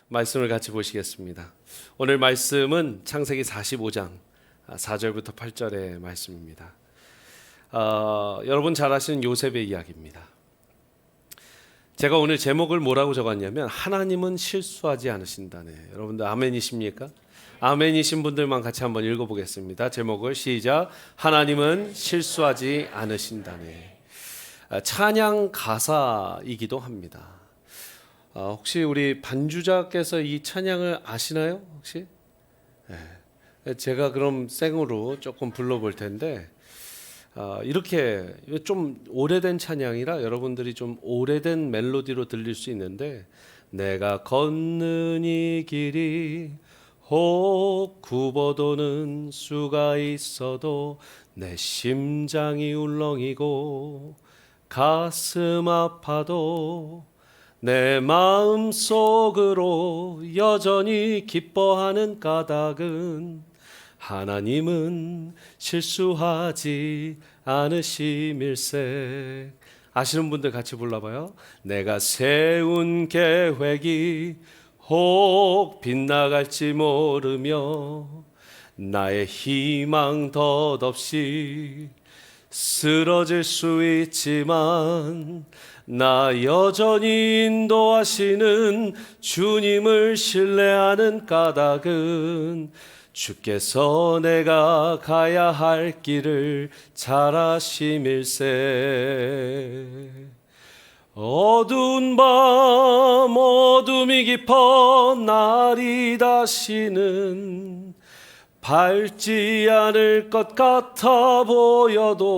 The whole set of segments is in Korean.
말씀을 같이 보시겠습니다. 오늘 말씀은 창세기 45장 4절부터 8절의 말씀입니다. 여러분 잘 아시는 요셉의 이야기입니다. 제가 오늘 제목을 뭐라고 적었냐면 하나님은 실수하지 않으신다네. 여러분들 아멘이십니까? 아멘이신 분들만 같이 한번 읽어보겠습니다. 제목을 시작. 하나님은 실수하지 않으신다네. 찬양 가사이기도 합니다. 혹시 우리 반주자께서 이 찬양을 아시나요? 혹시? 네. 제가 그럼 생으로 조금 불러볼 텐데 이렇게 좀 오래된 찬양이라 여러분들이 좀 오래된 멜로디로 들릴 수 있는데 내가 걷는 이 길이 혹 굽어도는 수가 있어도 내 심장이 울렁이고 가슴 아파도 내 마음 속으로 여전히 기뻐하는 까닭은 하나님은 실수하지 않으심일세. 아시는 분들 같이 불러봐요. 내가 세운 계획이 혹 빗나갈지 모르며 나의 희망 덧없이 쓰러질 수 있지만 나 여전히 인도하시는 주님을 신뢰하는 까닭은 주께서 내가 가야 할 길을 잘 아심일세. 어두운 밤 어둠이 깊어 날이 다시는 밝지 않을 것 같아 보여도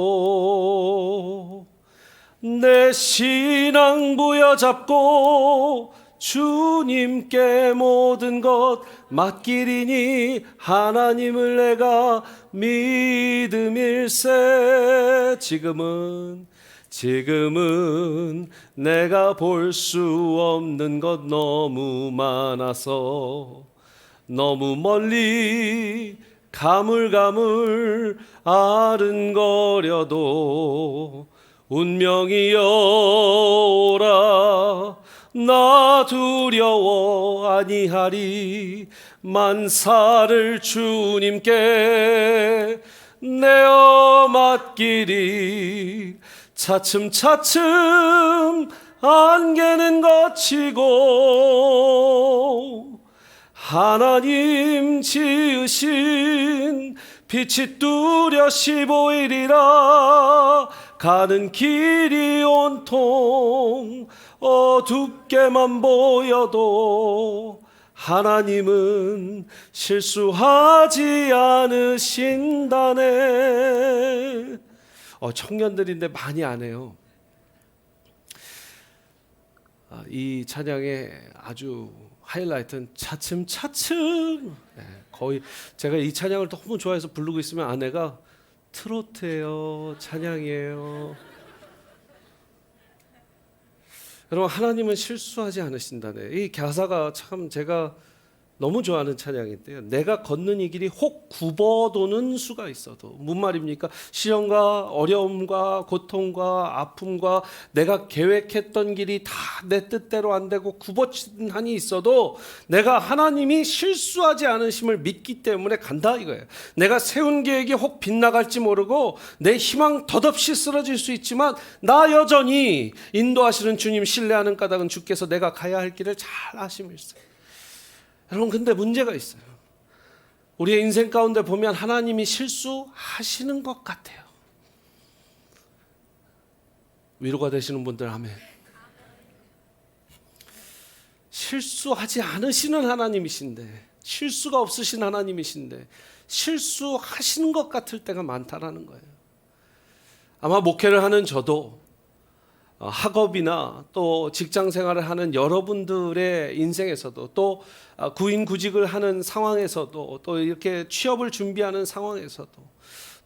내 신앙 부여잡고 주님께 모든 것 맡기리니 하나님을 내가 믿음일세. 지금은 내가 볼 수 없는 것 너무 많아서 너무 멀리 가물가물 아른거려도 운명이여 오라 나 두려워 아니하리 만사를 주님께 내어 맡기리. 차츰차츰 안개는 걷히고 하나님 지으신 빛이 뚜렷이 보이리라. 가는 길이 온통 어둡게만 보여도 하나님은 실수하지 않으신다네. 청년들인데 많이 안 해요. 이 찬양의 아주 하이라이트는 차츰차츰. 거의 제가 이 찬양을 너무 좋아해서 부르고 있으면 아내가 트로트예요, 찬양이에요. 여러분 하나님은 실수하지 않으신다네. 이 가사가 참 제가 너무 좋아하는 찬양인데요. 내가 걷는 이 길이 혹 굽어도는 수가 있어도 무슨 말입니까? 시련과 어려움과 고통과 아픔과 내가 계획했던 길이 다 내 뜻대로 안 되고 굽어진 한이 있어도 내가 하나님이 실수하지 않으심을 믿기 때문에 간다 이거예요. 내가 세운 계획이 혹 빗나갈지 모르고 내 희망 덧없이 쓰러질 수 있지만 나 여전히 인도하시는 주님 신뢰하는 까닭은 주께서 내가 가야 할 길을 잘 아심일세. 여러분 근데 문제가 있어요. 우리의 인생 가운데 보면 하나님이 실수하시는 것 같아요. 위로가 되시는 분들 아멘. 실수하지 않으시는 하나님이신데, 실수가 없으신 하나님이신데 실수하시는 것 같을 때가 많다라는 거예요. 아마 목회를 하는 저도 학업이나 또 직장 생활을 하는 여러분들의 인생에서도 또 구인구직을 하는 상황에서도 또 이렇게 취업을 준비하는 상황에서도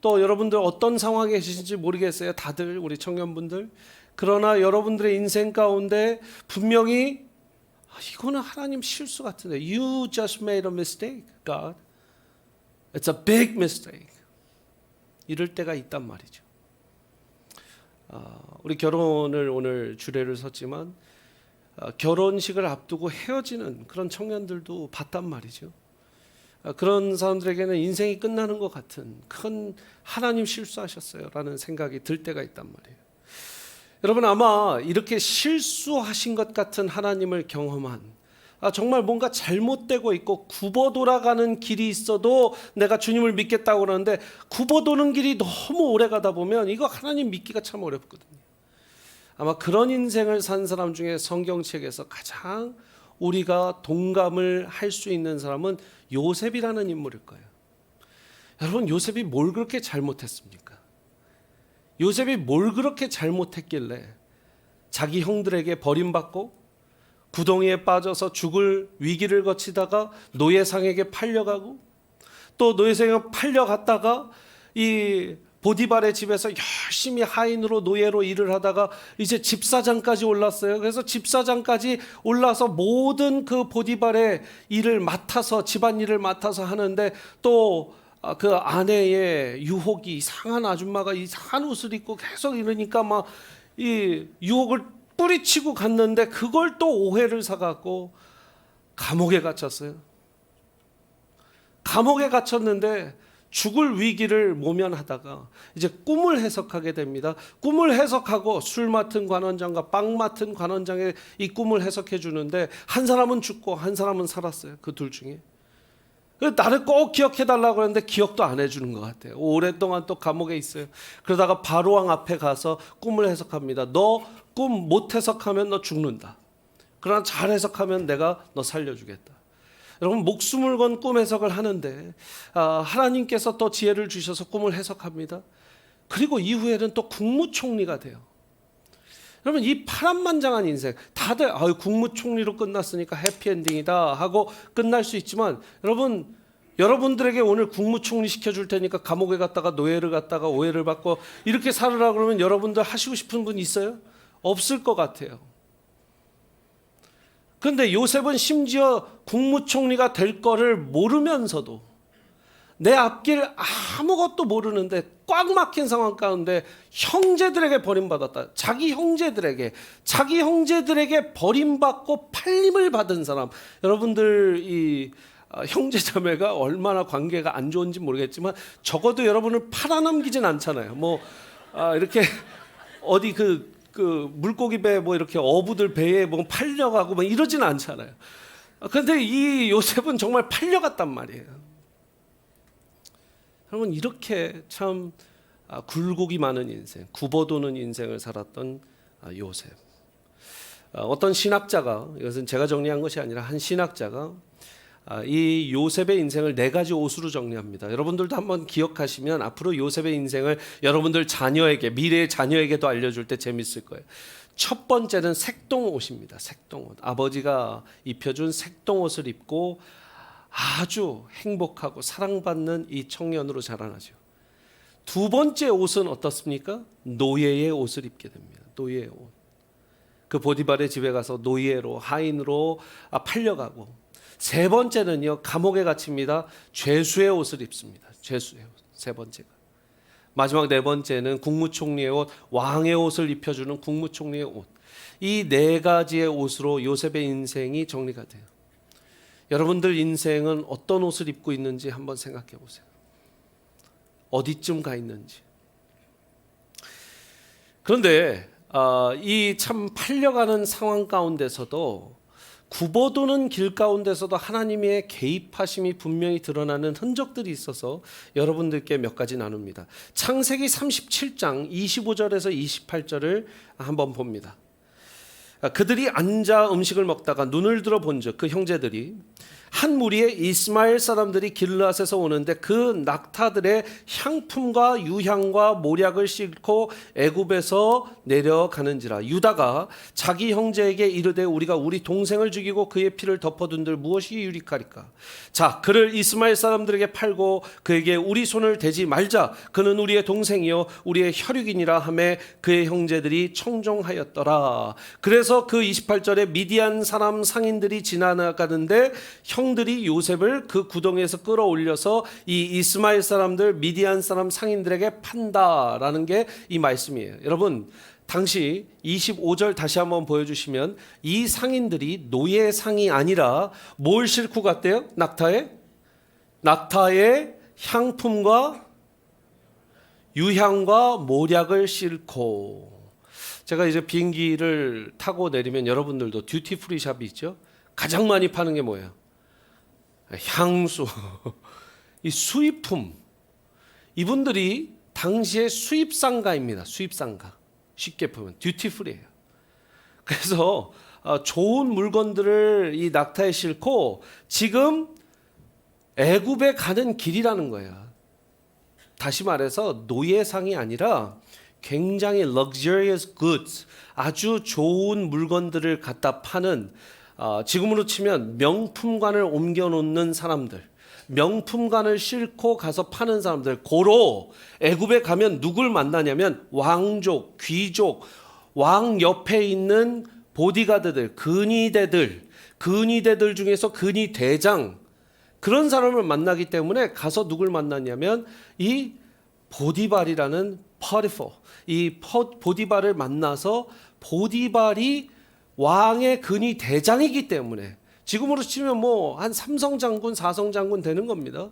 또 여러분들 어떤 상황에 계신지 모르겠어요. 다들 우리 청년분들. 그러나 여러분들의 인생 가운데 분명히 이거는 하나님 실수 같은데 You just made a mistake, God. It's a big mistake. 이럴 때가 있단 말이죠. 우리 결혼을 오늘 주례를 섰지만 결혼식을 앞두고 헤어지는 그런 청년들도 봤단 말이죠. 그런 사람들에게는 인생이 끝나는 것 같은 큰 하나님 실수하셨어요 라는 생각이 들 때가 있단 말이에요. 여러분 아마 이렇게 실수하신 것 같은 하나님을 경험한 정말 뭔가 잘못되고 있고 굽어 돌아가는 길이 있어도 내가 주님을 믿겠다고 그러는데 굽어 도는 길이 너무 오래 가다 보면 이거 하나님 믿기가 참 어렵거든요. 아마 그런 인생을 산 사람 중에 성경책에서 가장 우리가 동감을 할 수 있는 사람은 요셉이라는 인물일 거예요. 여러분 요셉이 뭘 그렇게 잘못했습니까? 요셉이 뭘 그렇게 잘못했길래 자기 형들에게 버림받고 구덩이에 빠져서 죽을 위기를 거치다가 노예상에게 팔려가고 또 노예상에 팔려갔다가 이 보디발의 집에서 열심히 하인으로 노예로 일을 하다가 이제 집사장까지 올랐어요. 그래서 집사장까지 올라서 모든 그 보디발의 일을 맡아서 집안일을 맡아서 하는데 또 그 아내의 유혹이 이상한 아줌마가 이상한 옷을 입고 계속 이러니까 막 이 유혹을 뿌리치고 갔는데 그걸 또 오해를 사갖고 감옥에 갇혔어요. 감옥에 갇혔는데 죽을 위기를 모면하다가 이제 꿈을 해석하게 됩니다. 꿈을 해석하고 술 맡은 관원장과 빵 맡은 관원장의 이 꿈을 해석해 주는데 한 사람은 죽고 한 사람은 살았어요. 그 둘 중에. 나를 꼭 기억해 달라고 그랬는데 기억도 안 해주는 것 같아요. 오랫동안 또 감옥에 있어요. 그러다가 바로왕 앞에 가서 꿈을 해석합니다. 너 꿈 못 해석하면 너 죽는다. 그러나 잘 해석하면 내가 너 살려주겠다. 여러분 목숨을 건 꿈 해석을 하는데 하나님께서 또 지혜를 주셔서 꿈을 해석합니다. 그리고 이후에는 또 국무총리가 돼요. 여러분 이 파란만장한 인생 다들 국무총리로 끝났으니까 해피엔딩이다 하고 끝날 수 있지만 여러분들에게 오늘 국무총리 시켜줄 테니까 감옥에 갔다가 노예를 갔다가 오해를 받고 이렇게 살으라 그러면 여러분들 하시고 싶은 분 있어요? 없을 것 같아요. 그런데 요셉은 심지어 국무총리가 될 거를 모르면서도 내 앞길 아무것도 모르는데 꽉 막힌 상황 가운데 형제들에게 버림받았다. 자기 형제들에게 버림받고 팔림을 받은 사람. 여러분들 이 형제자매가 얼마나 관계가 안 좋은지 모르겠지만 적어도 여러분을 팔아넘기진 않잖아요. 이렇게 어디 그 물고기 배 이렇게 어부들 배에 팔려가고 이러진 않잖아요. 그런데 이 요셉은 정말 팔려갔단 말이에요. 여러분 이렇게 참 굴곡이 많은 인생, 굽어도는 인생을 살았던 요셉. 어떤 신학자가, 이것은 제가 정리한 것이 아니라 한 신학자가 이 요셉의 인생을 4가지 옷으로 정리합니다. 여러분들도 한번 기억하시면 앞으로 요셉의 인생을 여러분들 자녀에게, 미래의 자녀에게도 알려줄 때 재밌을 거예요. 첫 번째는 색동옷입니다. 색동옷. 아버지가 입혀준 색동옷을 입고 아주 행복하고 사랑받는 이 청년으로 자라나죠. 두 번째 옷은 어떻습니까? 노예의 옷을 입게 됩니다. 노예의 옷. 그 보디발의 집에 가서 노예로, 하인으로 팔려가고, 세 번째는요, 감옥에 갇힙니다. 죄수의 옷을 입습니다. 죄수의 옷. 세 번째가. 마지막 네 번째는 국무총리의 옷, 왕의 옷을 입혀주는 국무총리의 옷. 이 4가지의 옷으로 요셉의 인생이 정리가 돼요. 여러분들 인생은 어떤 옷을 입고 있는지 한번 생각해 보세요. 어디쯤 가 있는지. 그런데 이 참 팔려가는 상황 가운데서도 굽어도는 길 가운데서도 하나님의 개입하심이 분명히 드러나는 흔적들이 있어서 여러분들께 몇 가지 나눕니다. 창세기 37장 25절에서 28절을 한번 봅니다. 그들이 앉아 음식을 먹다가 눈을 들어 본즉 그 형제들이 한 무리의 이스마엘 사람들이 길르앗에서 오는데 그 낙타들의 향품과 유향과 모략을 싣고 애굽에서 내려가는지라. 유다가 자기 형제에게 이르되 우리가 우리 동생을 죽이고 그의 피를 덮어둔들 무엇이 유익하리까. 자, 그를 이스마엘 사람들에게 팔고 그에게 우리 손을 대지 말자. 그는 우리의 동생이요 우리의 혈육이니라 하매 그의 형제들이 청종하였더라. 그래서 그 28절에 미디안 사람 상인들이 지나가는데 형들이 요셉을 그 구덩이에서 끌어올려서 이 이스마엘 사람들 미디안 사람 상인들에게 판다라는 게 이 말씀이에요. 여러분 당시 25절 다시 한번 보여주시면 이 상인들이 노예 상이 아니라 뭘 싣고 갔대요? 낙타의 향품과 유향과 모략을 싣고. 제가 이제 비행기를 타고 내리면 여러분들도 듀티 프리 샵이 있죠? 가장 많이 파는 게 뭐예요? 향수, 이 수입품. 이분들이 당시의 수입상가입니다. 수입상가. 쉽게 보면 듀티 프리예요. 그래서 좋은 물건들을 이 낙타에 싣고 지금 애굽에 가는 길이라는 거예요. 다시 말해서 노예상이 아니라 굉장히 luxurious goods, 아주 좋은 물건들을 갖다 파는, 지금으로 치면 명품관을 옮겨놓는 사람들, 명품관을 싣고 가서 파는 사람들, 고로 애굽에 가면 누굴 만나냐면 왕족, 귀족, 왕 옆에 있는 보디가드들, 근위대들 중에서 근위대장, 그런 사람을 만나기 때문에 가서 누굴 만났냐면 이 보디발이라는 포티퍼, 이 보디발을 만나서, 보디발이 왕의 근위 대장이기 때문에 지금으로 치면 뭐 한 삼성 장군, 사성 장군 되는 겁니다.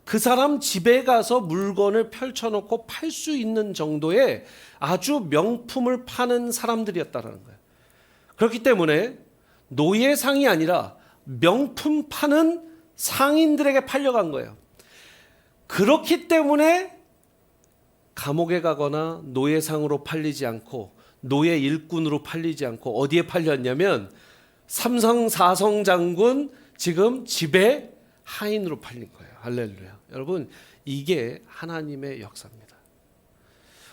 그 사람 집에 가서 물건을 펼쳐놓고 팔 수 있는 정도의 아주 명품을 파는 사람들이었다라는 거예요. 그렇기 때문에 노예상이 아니라 명품 파는 상인들에게 팔려간 거예요. 그렇기 때문에 감옥에 가거나 노예상으로 팔리지 않고 노예 일꾼으로 팔리지 않고 어디에 팔렸냐면 삼성 사성 장군 지금 집에 하인으로 팔린 거예요. 할렐루야. 여러분, 이게 하나님의 역사입니다.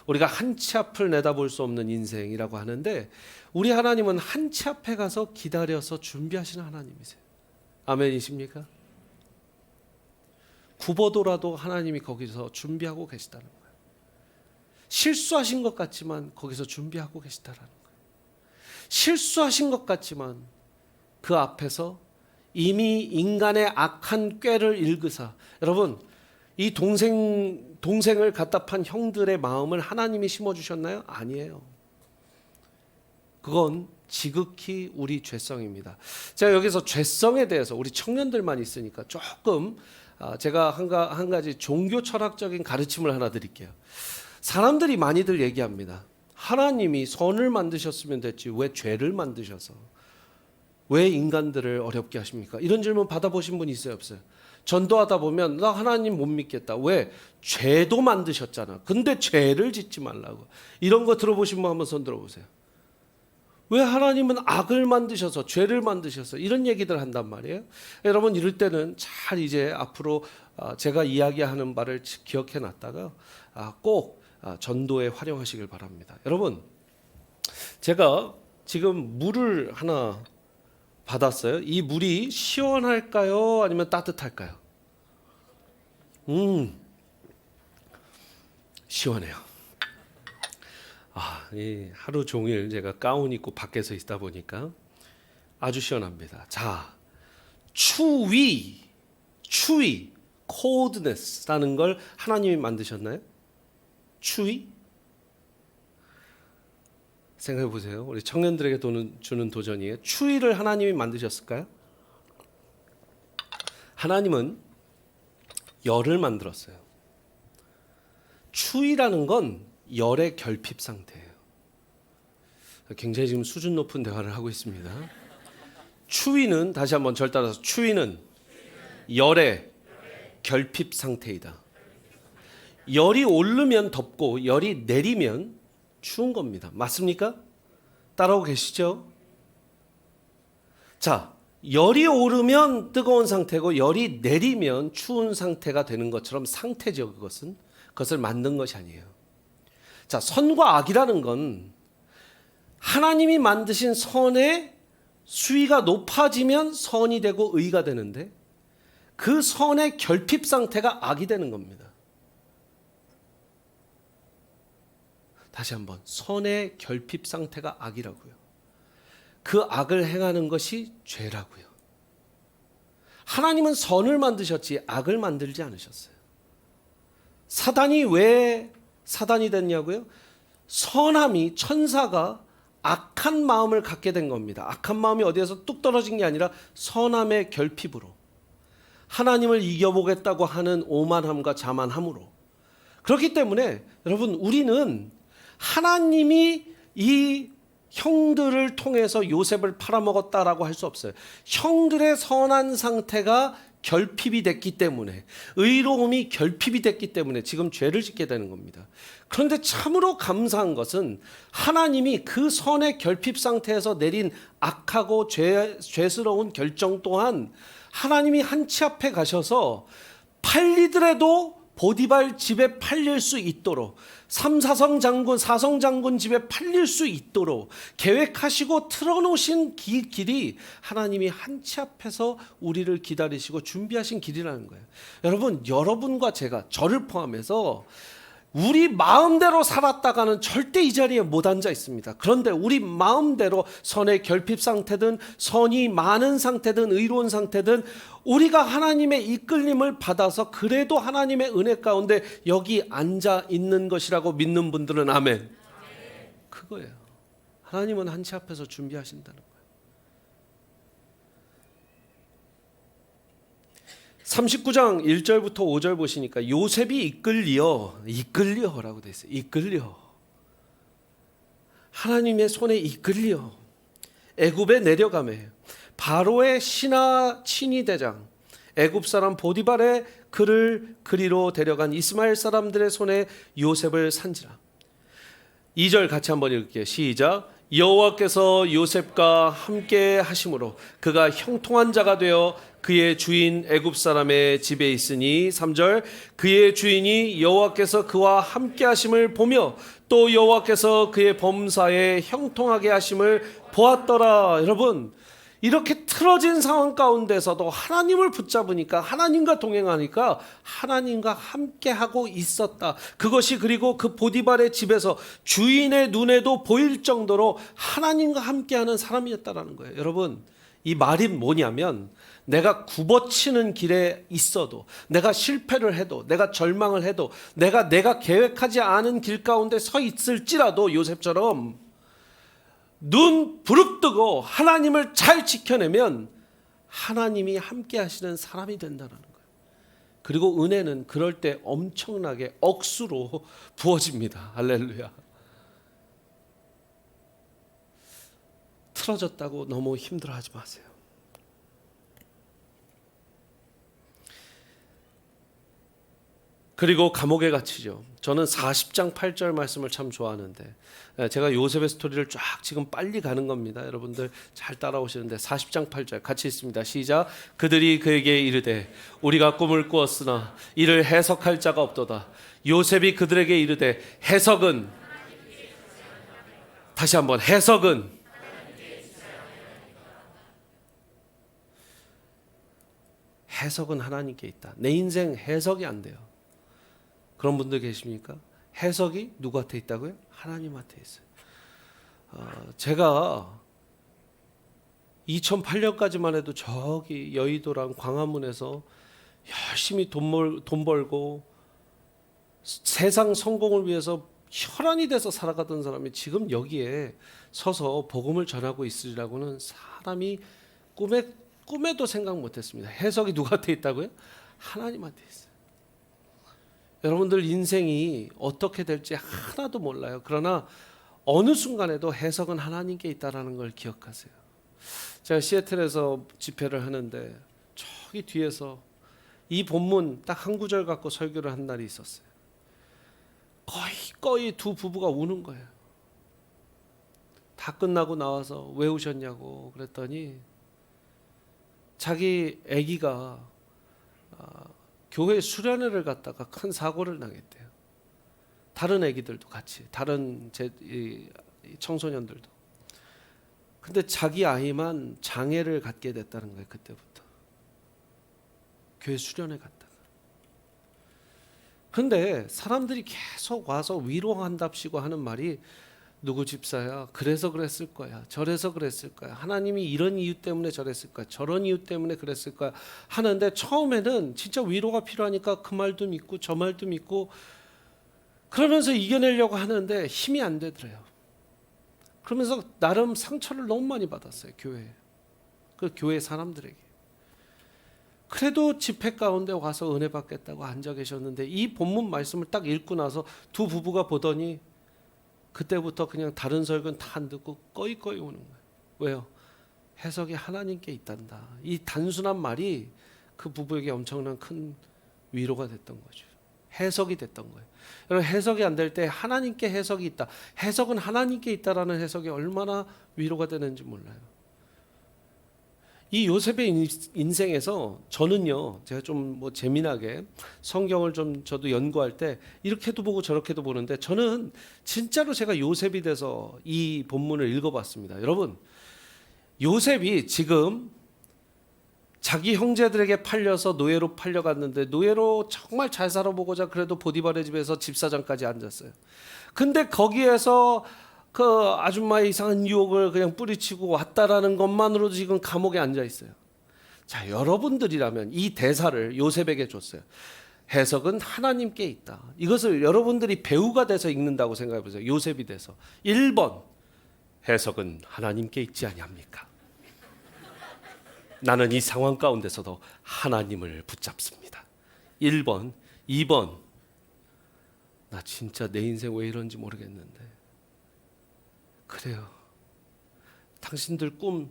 우리가 한 치 앞을 내다볼 수 없는 인생이라고 하는데 우리 하나님은 한 치 앞에 가서 기다려서 준비하시는 하나님이세요. 아멘이십니까? 굽어도라도 하나님이 거기서 준비하고 계시다는 거예요. 실수하신 것 같지만 거기서 준비하고 계시다라는 거예요. 실수하신 것 같지만 그 앞에서 이미 인간의 악한 꾀를 일그사, 여러분, 이 동생을 갖다 판 형들의 마음을 하나님이 심어주셨나요? 아니에요. 그건 지극히 우리 죄성입니다. 제가 여기서 죄성에 대해서 우리 청년들만 있으니까 조금 제가 한 가지 종교 철학적인 가르침을 하나 드릴게요. 사람들이 많이들 얘기합니다. 하나님이 선을 만드셨으면 됐지 왜 죄를 만드셔서, 왜 인간들을 어렵게 하십니까? 이런 질문 받아보신 분 있어요, 없어요? 전도하다 보면 나 하나님 못 믿겠다. 왜? 죄도 만드셨잖아. 근데 죄를 짓지 말라고. 이런 거 들어보신 분 한번 손 들어보세요. 왜 하나님은 악을 만드셔서, 죄를 만드셔서, 이런 얘기들 한단 말이에요. 여러분, 이럴 때는 잘 이제 앞으로 제가 이야기하는 바를 기억해 놨다가 꼭 전도에 활용하시길 바랍니다. 여러분, 제가 지금 물을 하나 받았어요. 이 물이 시원할까요? 아니면 따뜻할까요? 시원해요. 이 하루 종일 제가 가운 입고 밖에서 있다 보니까 아주 시원합니다. 자, 추위, coldness라는 걸 하나님이 만드셨나요? 추위? 생각해 보세요. 우리 청년들에게 주는 도전이에요. 추위를 하나님이 만드셨을까요? 하나님은 열을 만들었어요. 추위라는 건 열의 결핍 상태예요. 굉장히 지금 수준 높은 대화를 하고 있습니다. 추위는, 다시 한번 절 따라서, 추위는 열의 결핍 상태이다. 열이 오르면 덥고 열이 내리면 추운 겁니다. 맞습니까? 따라오고 계시죠? 자, 열이 오르면 뜨거운 상태고 열이 내리면 추운 상태가 되는 것처럼 상태죠. 그것을 만든 것이 아니에요. 자, 선과 악이라는 건 하나님이 만드신 선의 수위가 높아지면 선이 되고 의가 되는데 그 선의 결핍 상태가 악이 되는 겁니다. 다시 한번, 선의 결핍 상태가 악이라고요. 그 악을 행하는 것이 죄라고요. 하나님은 선을 만드셨지 악을 만들지 않으셨어요. 사단이 왜 사단이 됐냐고요? 선함이 천사가 악한 마음을 갖게 된 겁니다. 악한 마음이 어디에서 뚝 떨어진 게 아니라 선함의 결핍으로, 하나님을 이겨보겠다고 하는 오만함과 자만함으로. 그렇기 때문에 여러분, 우리는 하나님이 이 형들을 통해서 요셉을 팔아먹었다라고 할 수 없어요. 형들의 선한 상태가 결핍이 됐기 때문에, 의로움이 결핍이 됐기 때문에 지금 죄를 짓게 되는 겁니다. 그런데 참으로 감사한 것은 하나님이 그 선의 결핍 상태에서 내린 악하고 죄스러운 결정 또한 하나님이 한치 앞에 가셔서 팔리더라도 보디발 집에 팔릴 수 있도록, 사성 장군 집에 팔릴 수 있도록 계획하시고 틀어놓으신 길이 하나님이 한치 앞에서 우리를 기다리시고 준비하신 길이라는 거예요. 여러분, 여러분과 제가, 저를 포함해서 우리 마음대로 살았다가는 절대 이 자리에 못 앉아 있습니다. 그런데 우리 마음대로 선의 결핍 상태든 선이 많은 상태든 의로운 상태든 우리가 하나님의 이끌림을 받아서 그래도 하나님의 은혜 가운데 여기 앉아 있는 것이라고 믿는 분들은 아멘. 그거예요. 하나님은 한치 앞에서 준비하신다는 거예요. 39장 1절부터 5절 보시니까 요셉이 이끌리어라고 돼 있어요. 이끌려. 하나님의 손에 이끌려 애굽에 내려가매 바로의 신하 친위 대장 애굽 사람 보디발의 그를 그리로 데려간 이스마엘 사람들의 손에 요셉을 산지라. 2절 같이 한번 읽을게요. 시작. 여호와께서 요셉과 함께 하심으로 그가 형통한 자가 되어 그의 주인 애굽 사람의 집에 있으니 3절 그의 주인이 여호와께서 그와 함께 하심을 보며 또 여호와께서 그의 범사에 형통하게 하심을 보았더라. 여러분, 이렇게 틀어진 상황 가운데서도 하나님을 붙잡으니까, 하나님과 동행하니까 하나님과 함께하고 있었다. 그것이 그리고 그 보디발의 집에서 주인의 눈에도 보일 정도로 하나님과 함께하는 사람이었다라는 거예요. 여러분, 이 말이 뭐냐면 내가 굽어치는 길에 있어도, 내가 실패를 해도, 내가 절망을 해도, 내가 계획하지 않은 길 가운데 서 있을지라도 요셉처럼 눈 부릅뜨고 하나님을 잘 지켜내면 하나님이 함께 하시는 사람이 된다는 거예요. 그리고 은혜는 그럴 때 엄청나게 억수로 부어집니다. 할렐루야. 틀어졌다고 너무 힘들어하지 마세요. 그리고 감옥에 갇히죠. 저는 40장 8절 말씀을 참 좋아하는데, 제가 요셉의 스토리를 쫙 지금 빨리 가는 겁니다. 여러분들 잘 따라오시는데 40장 8절 같이 있습니다. 시작. 그들이 그에게 이르되 우리가 꿈을 꾸었으나 이를 해석할 자가 없도다. 요셉이 그들에게 이르되 해석은, 다시 한번 해석은, 해석은 하나님께 있다. 내 인생 해석이 안 돼요. 그런 분들 계십니까? 해석이 누구한테 있다고요? 하나님한테 있어요. 제가 2008년까지만 해도 저기 여의도랑 광화문에서 열심히 돈 벌고 세상 성공을 위해서 혈안이 돼서 살아가던 사람이 지금 여기에 서서 복음을 전하고 있으리라고는 사람이 꿈에도 생각 못했습니다. 해석이 누구한테 있다고요? 하나님한테 있어요. 여러분들 인생이 어떻게 될지 하나도 몰라요. 그러나 어느 순간에도 해석은 하나님께 있다라는 걸 기억하세요. 제가 시애틀에서 집회를 하는데 저기 뒤에서 이 본문 딱 한 구절 갖고 설교를 한 날이 있었어요. 거의 두 부부가 우는 거예요. 다 끝나고 나와서 왜 우셨냐고 그랬더니 자기 아기가 교회 수련회를 갔다가 큰 사고를 당했대요. 다른 아기들도 같이, 다른 청소년들도. 근데 자기 아이만 장애를 갖게 됐다는 거예요. 그때부터 교회 수련회 갔다가. 근데 사람들이 계속 와서 위로한답시고 하는 말이, 누구 집사야, 그래서 그랬을 거야, 저래서 그랬을 거야, 하나님이 이런 이유 때문에 저랬을 거야, 저런 이유 때문에 그랬을 거야 하는데, 처음에는 진짜 위로가 필요하니까 그 말도 믿고 저 말도 믿고, 그러면서 이겨내려고 하는데 힘이 안 되더래요. 그러면서 나름 상처를 너무 많이 받았어요. 교회에. 그 교회 사람들에게. 그래도 집회 가운데 와서 은혜 받겠다고 앉아 계셨는데 이 본문 말씀을 딱 읽고 나서 두 부부가 보더니 그때부터 그냥 다른 설교는 다 안 듣고 꺼이꺼이 오는 거예요. 왜요? 해석이 하나님께 있단다. 이 단순한 말이 그 부부에게 엄청난 큰 위로가 됐던 거죠. 해석이 됐던 거예요. 여러분, 해석이 안 될 때 하나님께 해석이 있다. 해석은 하나님께 있다라는 해석이 얼마나 위로가 되는지 몰라요. 이 요셉의 인생에서 저는요, 제가 좀 뭐 재미나게 성경을 좀 저도 연구할 때 이렇게도 보고 저렇게도 보는데 저는 진짜로 제가 요셉이 돼서 이 본문을 읽어봤습니다. 여러분, 요셉이 지금 자기 형제들에게 팔려서 노예로 팔려갔는데 노예로 정말 잘 살아보고자 그래도 보디발의 집에서 집사장까지 앉았어요. 근데 거기에서 그 아줌마의 이상한 유혹을 그냥 뿌리치고 왔다라는 것만으로도 지금 감옥에 앉아 있어요. 자, 여러분들이라면 이 대사를 요셉에게 줬어요. 해석은 하나님께 있다. 이것을 여러분들이 배우가 돼서 읽는다고 생각해 보세요. 요셉이 돼서 1번 해석은 하나님께 있지 아니합니까? 나는 이 상황 가운데서도 하나님을 붙잡습니다. 1번, 2번 나 진짜 내 인생 왜 이런지 모르겠는데 그래요. 당신들 꿈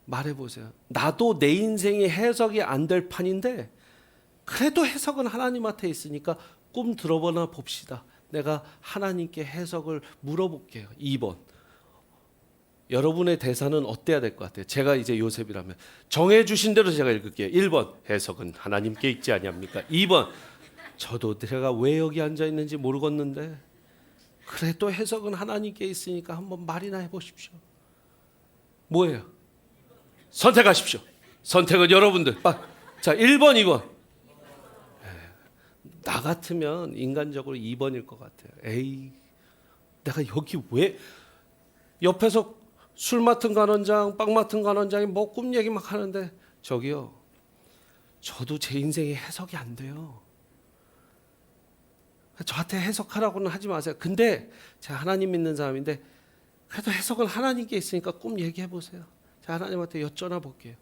말해보세요. 나도 내 인생이 해석이 안 될 판인데 그래도 해석은 하나님한테 있으니까 꿈 들어보나 봅시다. 내가 하나님께 해석을 물어볼게요. 2번. 여러분의 대사는 어때야 될 것 같아요? 제가 이제 요셉이라면 정해주신 대로 제가 읽을게요. 1번 해석은 하나님께 있지 아니합니까? 2번 저도 제가 왜 여기 앉아 있는지 모르겠는데 그래도 해석은 하나님께 있으니까 한번 말이나 해보십시오. 뭐예요? 선택하십시오. 선택은 여러분들. 자, 1번, 2번. 나 같으면 인간적으로 2번일 것 같아요. 에이, 내가 여기 왜 옆에서 술 맡은 간원장, 빵 맡은 간원장이 뭐 꿈 얘기 막 하는데 저기요, 저도 제 인생이 해석이 안 돼요. 저한테 해석하라고는 하지 마세요. 근데 제가 하나님 믿는 사람인데 그래도 해석은 하나님께 있으니까 꿈 얘기해 보세요. 제가 하나님한테 여쭤나 볼게요.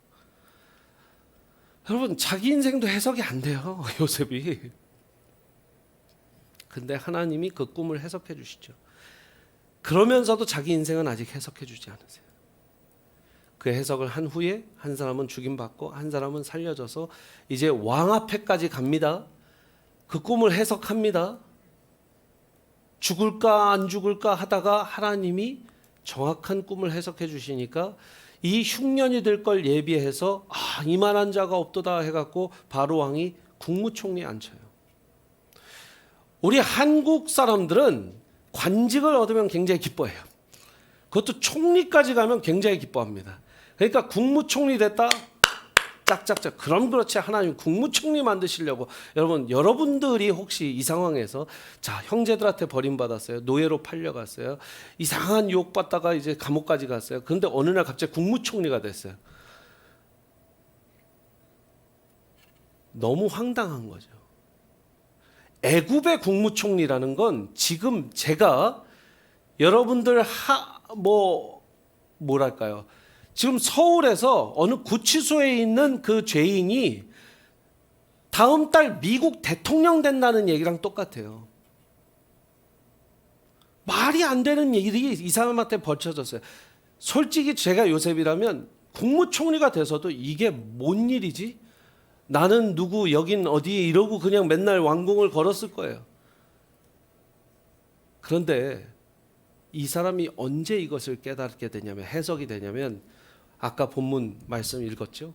여러분, 자기 인생도 해석이 안 돼요, 요셉이. 근데 하나님이 그 꿈을 해석해 주시죠. 그러면서도 자기 인생은 아직 해석해 주지 않으세요. 그 해석을 한 후에 한 사람은 죽임받고 한 사람은 살려져서 이제 왕 앞에까지 갑니다. 그 꿈을 해석합니다. 죽을까 안 죽을까 하다가 하나님이 정확한 꿈을 해석해 주시니까 이 흉년이 될 걸 예비해서 이만한 자가 없도다 해갖고 바로 왕이 국무총리에 앉혀요. 우리 한국 사람들은 관직을 얻으면 굉장히 기뻐해요. 그것도 총리까지 가면 굉장히 기뻐합니다. 그러니까 국무총리 됐다 짝짝짝. 그럼 그렇지, 하나님 국무총리 만드시려고. 여러분들이 혹시 이 상황에서 자, 형제들한테 버림받았어요. 노예로 팔려갔어요. 이상한 유혹받다가 이제 감옥까지 갔어요. 그런데 어느 날 갑자기 국무총리가 됐어요. 너무 황당한 거죠. 애굽의 국무총리라는 건 지금 제가 여러분들 뭐랄까요? 지금 서울에서 어느 구치소에 있는 그 죄인이 다음 달 미국 대통령 된다는 얘기랑 똑같아요. 말이 안 되는 일이 이 사람한테 벌쳐졌어요. 솔직히 제가 요셉이라면 국무총리가 돼서도 이게 뭔 일이지? 나는 누구, 여긴 어디 이러고 그냥 맨날 왕궁을 걸었을 거예요. 그런데 이 사람이 언제 이것을 깨닫게 되냐면, 해석이 되냐면 아까 본문 말씀 읽었죠?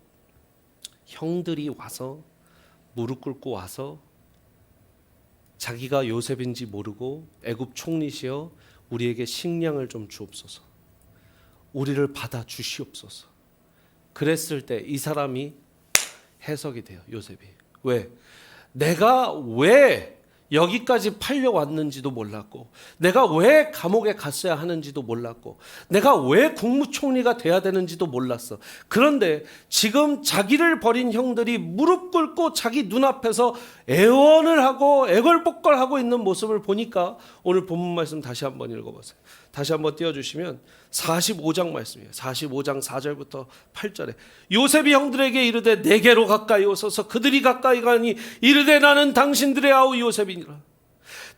형들이 와서 무릎 꿇고 와서 자기가 요셉인지 모르고 애굽 총리시여 우리에게 식량을 좀 주옵소서. 우리를 받아 주시옵소서. 그랬을 때 이 사람이 해석이 돼요. 요셉이. 왜? 내가 왜 여기까지 팔려왔는지도 몰랐고, 내가 왜 감옥에 갔어야 하는지도 몰랐고, 내가 왜 국무총리가 돼야 되는지도 몰랐어. 그런데 지금 자기를 버린 형들이 무릎 꿇고 자기 눈앞에서 애원을 하고 애걸복걸하고 있는 모습을 보니까 오늘 본문 말씀 다시 한번 읽어보세요. 다시 한번 띄워주시면 45장 말씀이에요. 45장 4절부터 8절에 요셉이 형들에게 이르되 내게로 가까이 오소서. 그들이 가까이 가니 이르되 나는 당신들의 아우 요셉이니라.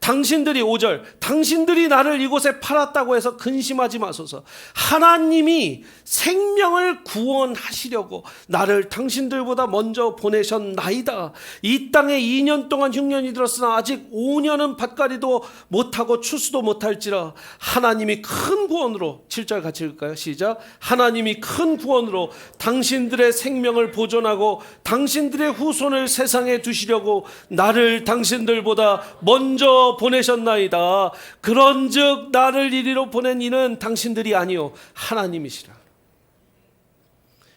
당신들이 5절 당신들이 나를 이곳에 팔았다고 해서 근심하지 마소서. 하나님이 생명을 구원하시려고 나를 당신들보다 먼저 보내셨나이다. 이 땅에 2년 동안 흉년이 들었으나 아직 5년은 밭갈이도 못하고 추수도 못할지라. 하나님이 큰 구원으로 7절 같이 읽을까요? 시작. 하나님이 큰 구원으로 당신들의 생명을 보존하고 당신들의 후손을 세상에 두시려고 나를 당신들보다 먼저 보내셨나이다. 그런즉 나를 이리로 보낸 이는 당신들이 아니요 하나님이시라.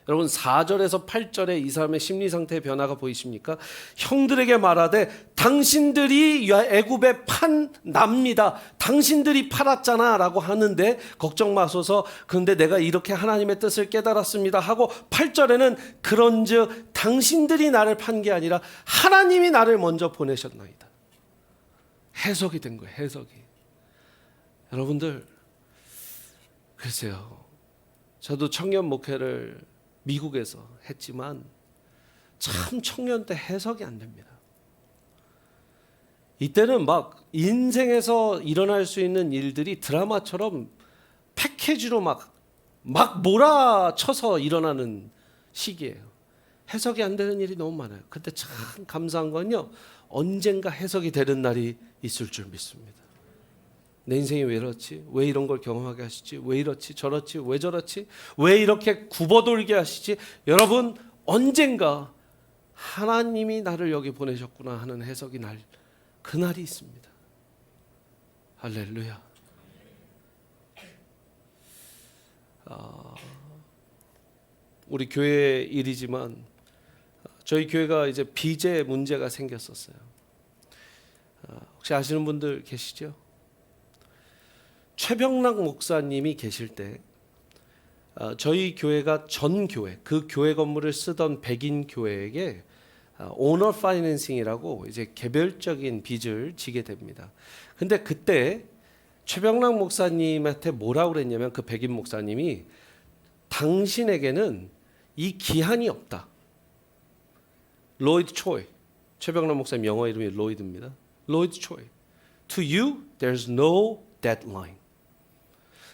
여러분 4절에서 8절에 이 사람의 심리 상태의 변화가 보이십니까? 형들에게 말하되 당신들이 애굽에 판 납니다. 당신들이 팔았잖아 라고 하는데 걱정 마소서. 그런데 내가 이렇게 하나님의 뜻을 깨달았습니다 하고 8절에는 그런즉 당신들이 나를 판 게 아니라 하나님이 나를 먼저 보내셨나이다. 해석이 된 거예요. 해석이. 여러분들 글쎄요, 저도 청년 목회를 미국에서 했지만 참 청년 때 해석이 안 됩니다. 이때는 막 인생에서 일어날 수 있는 일들이 드라마처럼 패키지로 막 몰아쳐서 일어나는 시기예요. 해석이 안 되는 일이 너무 많아요. 근데 참 감사한 건요, 언젠가 해석이 되는 날이 있을 줄 믿습니다. 내 인생이 왜 이렇지? 왜 이런 걸 경험하게 하시지? 왜 이렇지? 저렇지? 왜 저렇지? 왜 이렇게 굽어돌게 하시지? 여러분, 언젠가 하나님이 나를 여기 보내셨구나 하는 해석이 그날이 있습니다. 할렐루야. 우리 교회 일이지만 저희 교회가 이제 비제 문제가 생겼었어요. 혹시 아시는 분들 계시죠? 최병락 목사님이 계실 때 저희 교회가 전 교회, 그 교회 건물을 쓰던 백인 교회에게 오너 파이낸싱이라고 이제 개별적인 빚을 지게 됩니다. 근데 그때 최병락 목사님한테 뭐라고 그랬냐면, 그 백인 목사님이 당신에게는 이 기한이 없다. 로이드 초이, 최병락 목사님 영어 이름이 로이드입니다. 로이드 초이. To you, there's no deadline.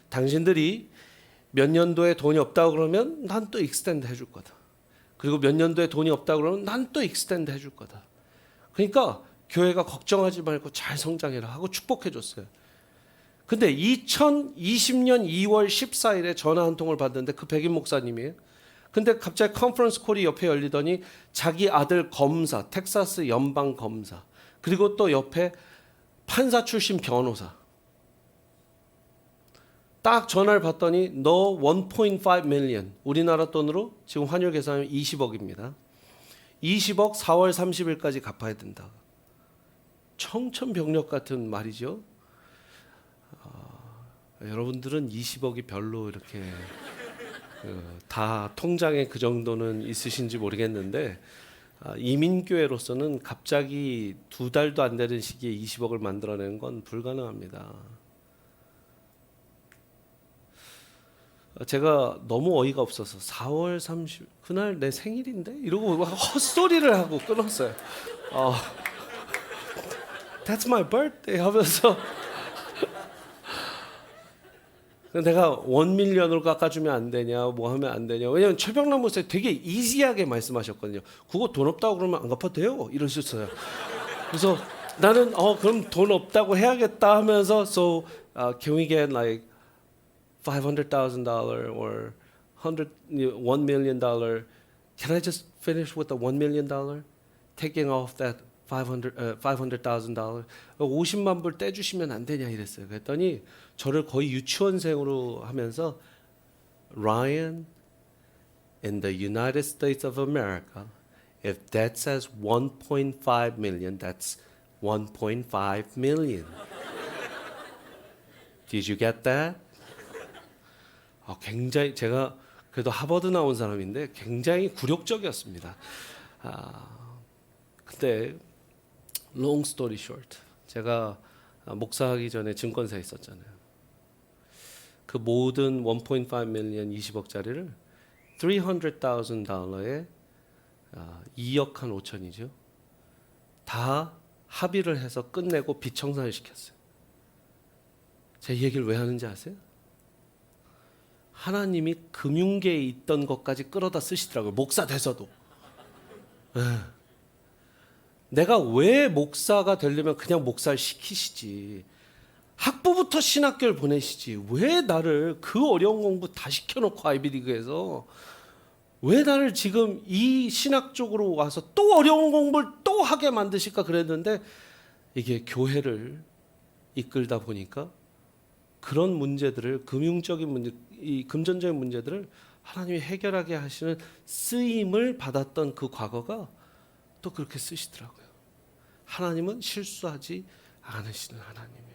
당신들이 몇 년도에 돈이 없다고 그러면 난 또 익스텐드 해줄 거다. 그리고 몇 년도에 돈이 없다고 그러면 난 또 익스텐드 해줄 거다. 그러니까 교회가 걱정하지 말고 잘 성장해라 하고 축복해 줬어요. 근데 2020년 2월 14일에 전화 한 통을 받는데 그 백인 목사님이에요. 근데 갑자기 컨퍼런스 콜이 옆에 열리더니 자기 아들 검사, 텍사스 연방 검사, 그리고 또 옆에 판사 출신 변호사, 딱 전화를 받더니 너 1.5 million, 우리나라 돈으로 지금 환율 계산하면 20억입니다. 20억 4월 30일까지 갚아야 된다. 청천벽력 같은 말이죠. 여러분들은 20억이 별로 이렇게 다 통장에 그 정도는 있으신지 모르겠는데, 이민교회로서는 갑자기 2달도 안 되는 시기에 20억을 만들어내는 건 불가능합니다. 제가 너무 어이가 없어서 4월 30일 그날 내 생일인데? 이러고 헛소리를 하고 끊었어요. That's my birthday 하면서 내가 1밀리언으로 깎아주면 안 되냐, 뭐 하면 안 되냐. 왜냐면 최병락 목사님 되게 이지하게 말씀하셨거든요. 그거 돈 없다고 그러면 안 갚아도 돼요 이러셨어요. 그래서 나는 그럼 돈 없다고 해야겠다 하면서 so can we get like $500,000 or $1 million? Can I just finish with the $1 million? Taking off that $500,000. 50만 불 떼주시면 안 되냐 이랬어요. 그랬더니 저를 거의 유치원생으로 하면서 Ryan, in the United States of America, if that says 1.5 million, that's 1.5 million. Did you get that? 굉장히 제가 그래도 하버드 나온 사람인데 굉장히 굴욕적이었습니다. 근데 long story short, 제가 목사하기 전에 증권사에 있었잖아요. 그 모든 1.5 million 20억짜리를 $300,000에 2억 한 5천이죠. 다 합의를 해서 끝내고 빚 청산을 시켰어요. 제가 이 얘기를 왜 하는지 아세요? 하나님이 금융계에 있던 것까지 끌어다 쓰시더라고요. 목사 돼서도. 내가 왜 목사가 되려면 그냥 목사를 시키시지. 학부부터 신학교를 보내시지. 왜 나를 그 어려운 공부 다 시켜놓고 아이비리그에서 왜 나를 지금 이 신학 쪽으로 와서 또 어려운 공부를 또 하게 만드실까 그랬는데 이게 교회를 이끌다 보니까 그런 문제들을 금융적인 문제, 이 금전적인 문제들을 하나님이 해결하게 하시는 쓰임을 받았던 그 과거가 또 그렇게 쓰시더라고요. 하나님은 실수하지 않으시는 하나님이에요.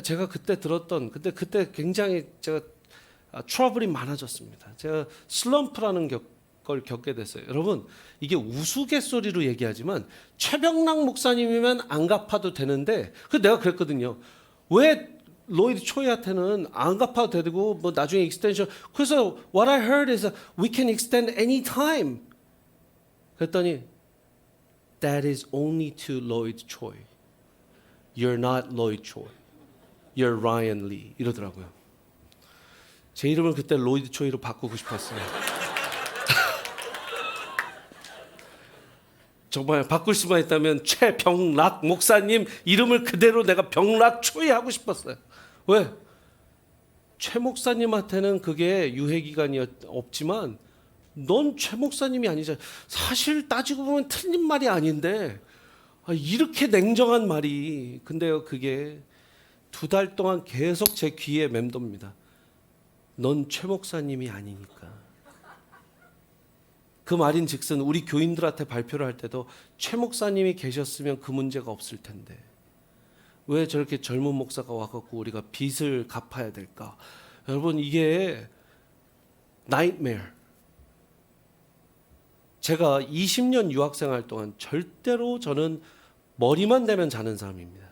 제가 그때 들었던 그때 굉장히 제가 트러블이 많아졌습니다. 제가 슬럼프라는 걸 겪게 됐어요. 여러분 이게 우스갯소리로 얘기하지만 최병락 목사님이면 안 갚아도 되는데 그 내가 그랬거든요. 왜 로이드 초이한테는 안 갚아도 되고 뭐 나중에 익스텐션 그래서 what I heard is we can extend any time. 그랬더니 that is only to Lloyd Choi. You're not Lloyd Choi. You're Ryan Lee. 이러더라고요. 제 이름을 그때 로이드 초이로 바꾸고 싶었어요. 정말 바꿀 수만 있다면 최병락 목사님 이름을 그대로 내가 병락 초이 하고 싶었어요. 왜? 최 목사님한테는 그게 유해 기간이 없지만 넌 최 목사님이 아니잖아. 사실 따지고 보면 틀린 말이 아닌데 이렇게 냉정한 말이 근데요 그게 2달 동안 계속 제 귀에 맴돕니다. 넌 최 목사님이 아니니까. 그 말인즉슨 우리 교인들한테 발표를 할 때도 최 목사님이 계셨으면 그 문제가 없을 텐데 왜 저렇게 젊은 목사가 와갖고 우리가 빚을 갚아야 될까? 여러분 이게 nightmare. 제가 20년 유학생활 동안 절대로 저는 머리만 대면 자는 사람입니다.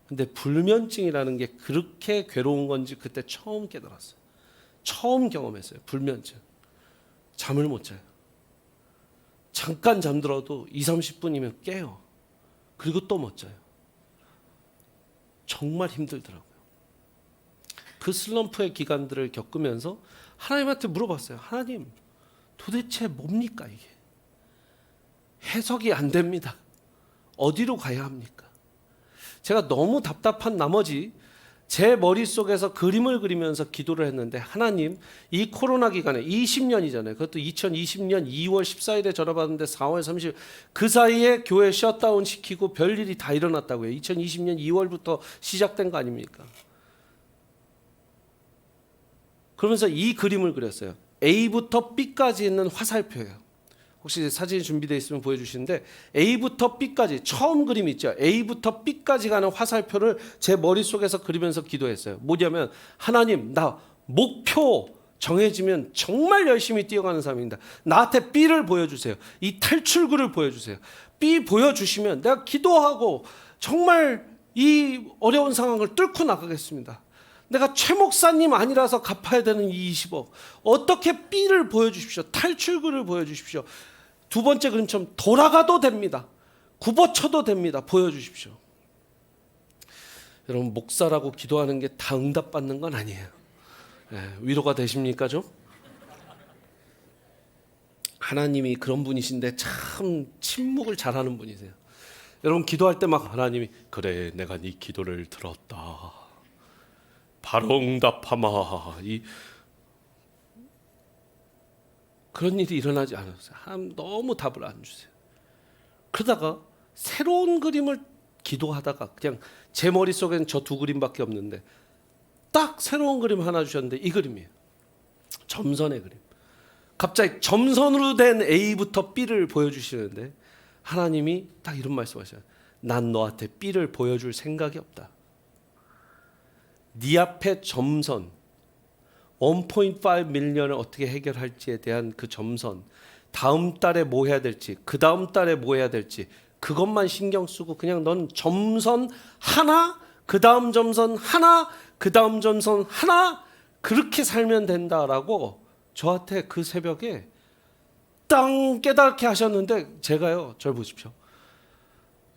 근데 불면증이라는 게 그렇게 괴로운 건지 그때 처음 깨달았어요. 처음 경험했어요. 불면증. 잠을 못 자요. 잠깐 잠들어도 20-30분이면 깨요. 그리고 또 못 자요. 정말 힘들더라고요. 그 슬럼프의 기간들을 겪으면서 하나님한테 물어봤어요. 하나님, 도대체 뭡니까 이게? 해석이 안 됩니다. 어디로 가야 합니까? 제가 너무 답답한 나머지 제 머릿속에서 그림을 그리면서 기도를 했는데 하나님 이 코로나 기간에 20년이잖아요. 그것도 2020년 2월 14일에 전화 받았는데 4월 30일 그 사이에 교회 셧다운 시키고 별일이 다 일어났다고요. 2020년 2월부터 시작된 거 아닙니까? 그러면서 이 그림을 그렸어요. A부터 B까지 있는 화살표예요. 혹시 사진이 준비되어 있으면 보여주시는데 A부터 B까지 처음 그림 있죠. A부터 B까지 가는 화살표를 제 머릿속에서 그리면서 기도했어요. 뭐냐면 하나님 나 목표 정해지면 정말 열심히 뛰어가는 사람입니다. 나한테 B를 보여주세요. 이 탈출구를 보여주세요. B 보여주시면 내가 기도하고 정말 이 어려운 상황을 뚫고 나가겠습니다. 내가 최 목사님 아니라서 갚아야 되는 이 20억 어떻게 B를 보여주십시오. 탈출구를 보여주십시오. 두 번째 그림처럼 돌아가도 됩니다. 굽어쳐도 됩니다. 보여주십시오. 여러분 목사라고 기도하는 게 다 응답받는 건 아니에요. 위로가 되십니까 좀? 하나님이 그런 분이신데 참 침묵을 잘하는 분이세요. 여러분 기도할 때 막 하나님이 그래 내가 네 기도를 들었다. 바로 응답하마. 그런 일이 일어나지 않았어요. 하나님 너무 답을 안 주세요. 그러다가 새로운 그림을 기도하다가 그냥 제 머릿속에는 저 두 그림밖에 없는데 딱 새로운 그림 하나 주셨는데 이 그림이에요. 점선의 그림. 갑자기 점선으로 된 A부터 B를 보여주시는데 하나님이 딱 이런 말씀하셔요. 난 너한테 B를 보여줄 생각이 없다. 네 앞에 점선 1.5 밀리언을 어떻게 해결할지에 대한 그 점선, 다음 달에 뭐 해야 될지, 그 다음 달에 뭐 해야 될지 그것만 신경 쓰고 그냥 넌 점선 하나, 그 다음 점선 하나, 그 다음 점선 하나 그렇게 살면 된다라고 저한테 그 새벽에 땅 깨닫게 하셨는데 제가요, 절 보십시오.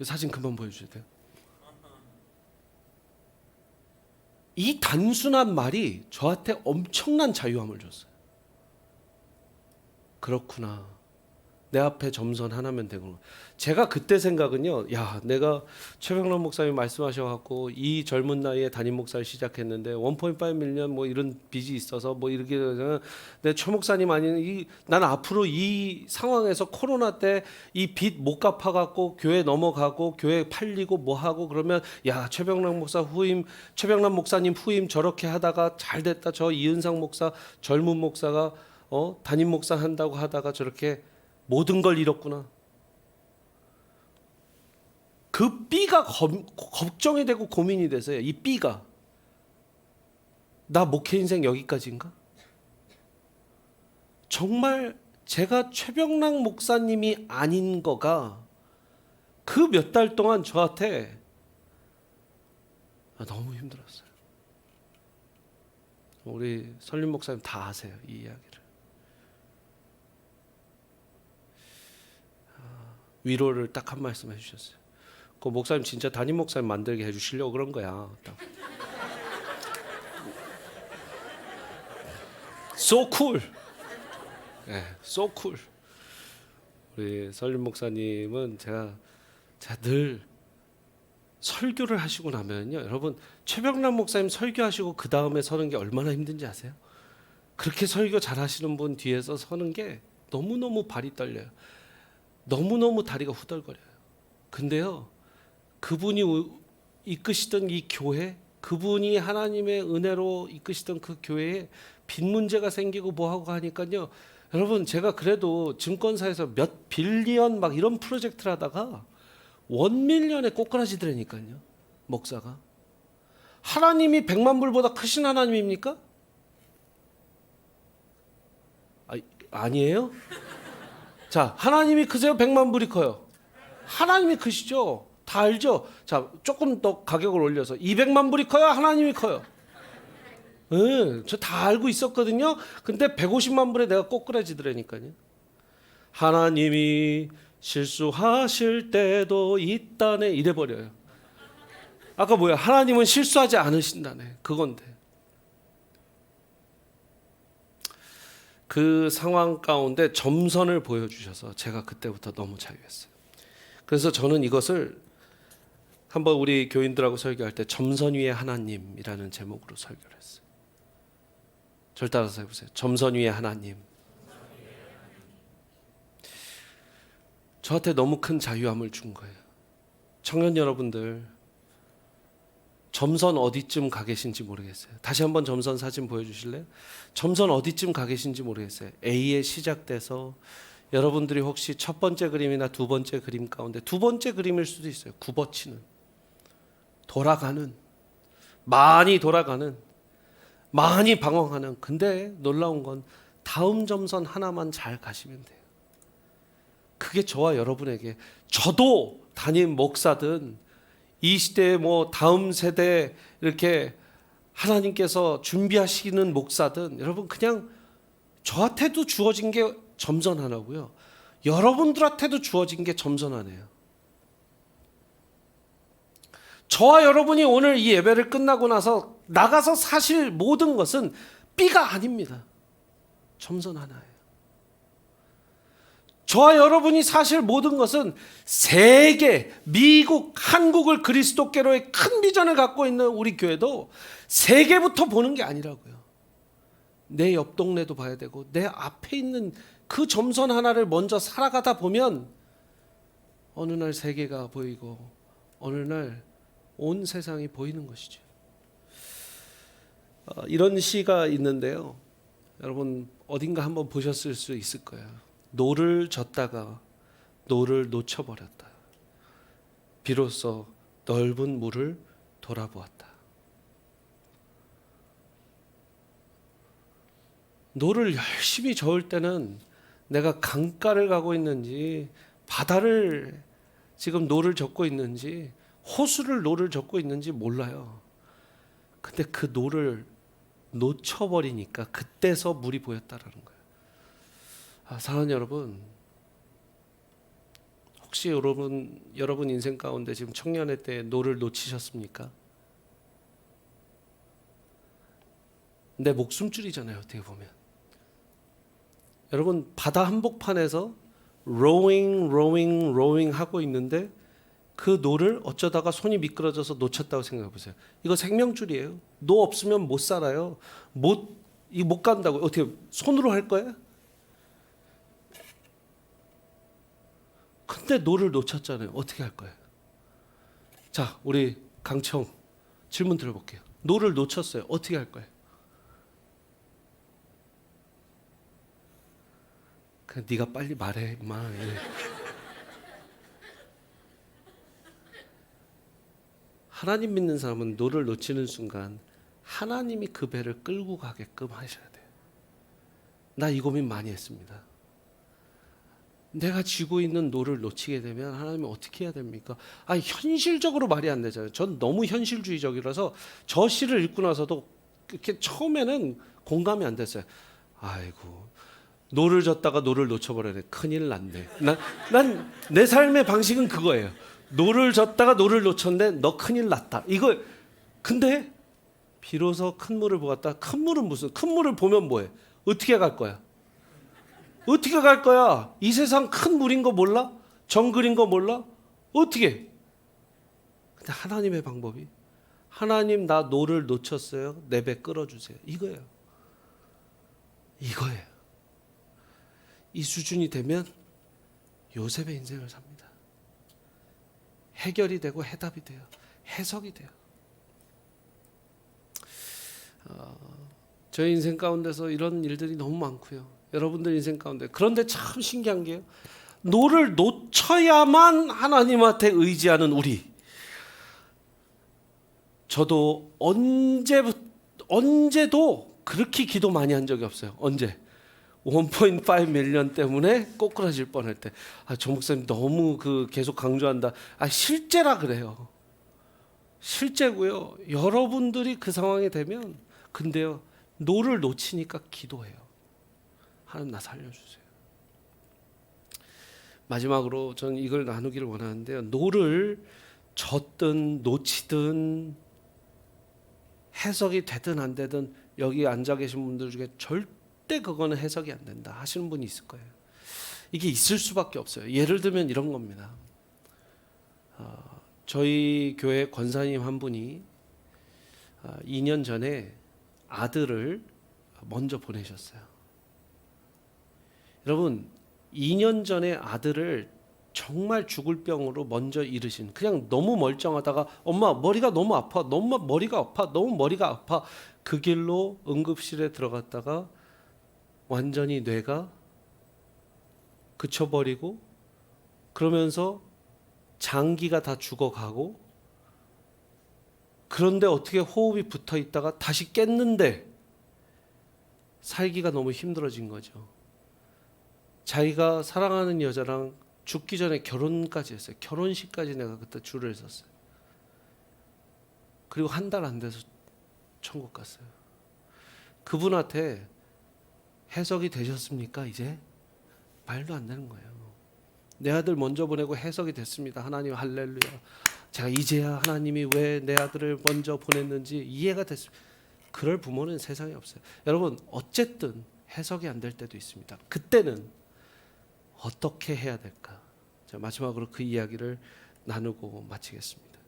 사진 그만 보여주셔야 돼요. 이 단순한 말이 저한테 엄청난 자유함을 줬어요. 그렇구나. 내 앞에 점선 하나면 되구나. 제가 그때 생각은요. 야, 내가 최병란 목사님이 말씀하셔갖고 이 젊은 나이에 담임 목사를 시작했는데 1.5 밀리언 뭐 이런 빚이 있어서 뭐 이렇게 내 최 목사님 아닌 난 앞으로 이 상황에서 코로나 때 이 빚 못 갚아갖고 교회 넘어가고 교회 팔리고 뭐 하고 그러면 야, 최병란 목사님 후임 저렇게 하다가 잘 됐다. 저 이은상 목사 젊은 목사가 담임 목사 한다고 하다가 저렇게 모든 걸 잃었구나. 그 B가 걱정이 되고 고민이 돼서요. 이 B가 나 목회 인생 여기까지인가? 정말 제가 최병락 목사님이 아닌 거가 그 몇 달 동안 저한테 너무 힘들었어요. 우리 설림 목사님 다 아세요, 이 이야기를. 위로를 딱 한 말씀 해주셨어요. 그 목사님 진짜 담임 목사님 만들게 해주시려고 그런 거야. So cool. 네, so cool. 우리 설림 목사님은 제가 늘 설교를 하시고 나면요, 여러분 최병란 목사님 설교하시고 그 다음에 서는 게 얼마나 힘든지 아세요? 그렇게 설교 잘하시는 분 뒤에서 서는 게 너무너무 발이 떨려요. 너무너무 다리가 후덜거려요. 근데요, 그분이 이끄시던 이 교회, 그분이 하나님의 은혜로 이끄시던 그 교회에 빚 문제가 생기고 뭐하고 하니까요, 여러분 제가 그래도 증권사에서 몇 빌리언 막 이런 프로젝트를 하다가 1밀리언에 꼬꾸라지더라니까요. 목사가. 하나님이 100만 불보다 크신 하나님입니까? 아니에요? 자, 하나님이 크세요? 100만 불이 커요? 하나님이 크시죠? 다 알죠? 자, 조금 더 가격을 올려서 200만 불이 커요? 하나님이 커요? 네, 저 다 알고 있었거든요. 근데 150만 불에 내가 꼬꾸라지더라니까요. 하나님이 실수하실 때도 있다네 이래버려요. 아까 뭐야? 하나님은 실수하지 않으신다네. 그건데. 그 상황 가운데 점선을 보여주셔서 제가 그때부터 너무 자유했어요. 그래서 저는 이것을 한번 우리 교인들하고 설교할 때 점선 위의 하나님이라는 제목으로 설교를 했어요. 절 따라서 해보세요. 점선 위의 하나님. 저한테 너무 큰 자유함을 준 거예요. 청년 여러분들, 점선 어디쯤 가 계신지 모르겠어요. 다시 한번 점선 사진 보여주실래요? 점선 어디쯤 가 계신지 모르겠어요. A에 시작돼서 여러분들이 혹시 첫 번째 그림이나 두 번째 그림 가운데 두 번째 그림일 수도 있어요. 굽어치는, 돌아가는, 많이 돌아가는, 많이 방황하는. 근데 놀라운 건 다음 점선 하나만 잘 가시면 돼요. 그게 저와 여러분에게, 저도 담임 목사든 이 시대의 뭐 다음 세대 이렇게 하나님께서 준비하시는 목사든, 여러분 그냥 저한테도 주어진 게 점선 하나고요, 여러분들한테도 주어진 게 점선 하나예요. 저와 여러분이 오늘 이 예배를 끝나고 나서 나가서 사실 모든 것은 B가 아닙니다. 점선 하나예요. 저와 여러분이 사실 모든 것은 세계, 미국, 한국을 그리스도께로의 큰 비전을 갖고 있는 우리 교회도 세계부터 보는 게 아니라고요. 내 옆 동네도 봐야 되고 내 앞에 있는 그 점선 하나를 먼저 살아가다 보면 어느 날 세계가 보이고 어느 날 온 세상이 보이는 것이죠. 이런 시가 있는데요. 여러분 어딘가 한번 보셨을 수 있을 거예요. 노를 젓다가 노를 놓쳐버렸다. 비로소 넓은 물을 돌아보았다. 노를 열심히 저을 때는 내가 강가를 가고 있는지 바다를 지금 노를 젓고 있는지 호수를 노를 젓고 있는지 몰라요. 근데 그 노를 놓쳐버리니까 그때서 물이 보였다라는 거예요. 사랑하는 여러분, 혹시 여러분 인생 가운데 지금 청년의 때 노를 놓치셨습니까? 내 목숨줄이잖아요, 어떻게 보면. 여러분, 바다 한복판에서 rowing 하고 있는데 그 노를 어쩌다가 손이 미끄러져서 놓쳤다고 생각해 보세요. 이거 생명줄이에요. 노 없으면 못 살아요. 못 간다고. 어떻게 손으로 할 거야? 근데 노를 놓쳤잖아요. 어떻게 할 거예요? 자, 우리 강청 질문 들어볼게요. 노를 놓쳤어요. 어떻게 할 거예요? 그냥 네가 빨리 말해, 임마. 하나님 믿는 사람은 노를 놓치는 순간 하나님이 그 배를 끌고 가게끔 하셔야 돼요. 나 이 고민 많이 했습니다. 내가 쥐고 있는 노를 놓치게 되면 하나님이 어떻게 해야 됩니까? 현실적으로 말이 안 되잖아요. 전 너무 현실주의적이라서 저 시를 읽고 나서도 이렇게 처음에는 공감이 안 됐어요. 아이고, 노를 젓다가 노를 놓쳐버렸네. 큰일 났네. 난 내 삶의 방식은 그거예요. 노를 젓다가 노를 놓쳤는데 너 큰일 났다. 이거. 근데 비로소 큰 물을 보았다. 큰 물은 무슨? 큰 물을 보면 뭐해? 어떻게 갈 거야? 어떻게 갈 거야? 이 세상 큰 물인 거 몰라? 정글인 거 몰라? 어떻게? 근데 하나님의 방법이, 하나님 나 노를 놓쳤어요. 내 배 끌어주세요. 이거예요. 이 수준이 되면 요셉의 인생을 삽니다. 해결이 되고 해답이 돼요. 해석이 돼요. 저희 인생 가운데서 이런 일들이 너무 많고요. 여러분들 인생 가운데. 그런데 참 신기한 게요. 노를 놓쳐야만 하나님한테 의지하는 우리. 저도 언제도 그렇게 기도 많이 한 적이 없어요. 언제? 1.5 밀리언 때문에 꼬꾸라질 뻔할 때. 정 목사님 너무 계속 강조한다. 실제라 그래요. 실제고요. 여러분들이 그 상황이 되면, 근데요, 노를 놓치니까 기도해요. 하나님 나 살려주세요. 마지막으로 저는 이걸 나누기를 원하는데요. 노를 젓든 놓치든 해석이 되든 안 되든 여기 앉아 계신 분들 중에 절대 그거는 해석이 안 된다 하시는 분이 있을 거예요. 이게 있을 수밖에 없어요. 예를 들면 이런 겁니다. 저희 교회 권사님 한 분이 2년 전에 아들을 먼저 보내셨어요. 여러분, 2년 전에 아들을 정말 죽을 병으로 먼저 잃으신, 그냥 너무 멀쩡하다가 엄마 머리가 너무 아파, 너무 머리가 아파, 너무 머리가 아파, 그 길로 응급실에 들어갔다가 완전히 뇌가 그쳐버리고, 그러면서 장기가 다 죽어가고, 그런데 어떻게 호흡이 붙어 있다가 다시 깼는데 살기가 너무 힘들어진 거죠. 자기가 사랑하는 여자랑 죽기 전에 결혼까지 했어요. 결혼식까지 내가 그때 줄을 섰어요. 그리고 한 달 안 돼서 천국 갔어요. 그분한테 해석이 되셨습니까? 이제 말도 안 되는 거예요. 내 아들 먼저 보내고 해석이 됐습니다. 하나님 할렐루야. 제가 이제야 하나님이 왜 내 아들을 먼저 보냈는지 이해가 됐습니다. 그럴 부모는 세상에 없어요. 여러분, 어쨌든 해석이 안 될 때도 있습니다. 그때는 어떻게 해야 될까? 자, 마지막으로 그 이야기를 나누고 마치겠습니다.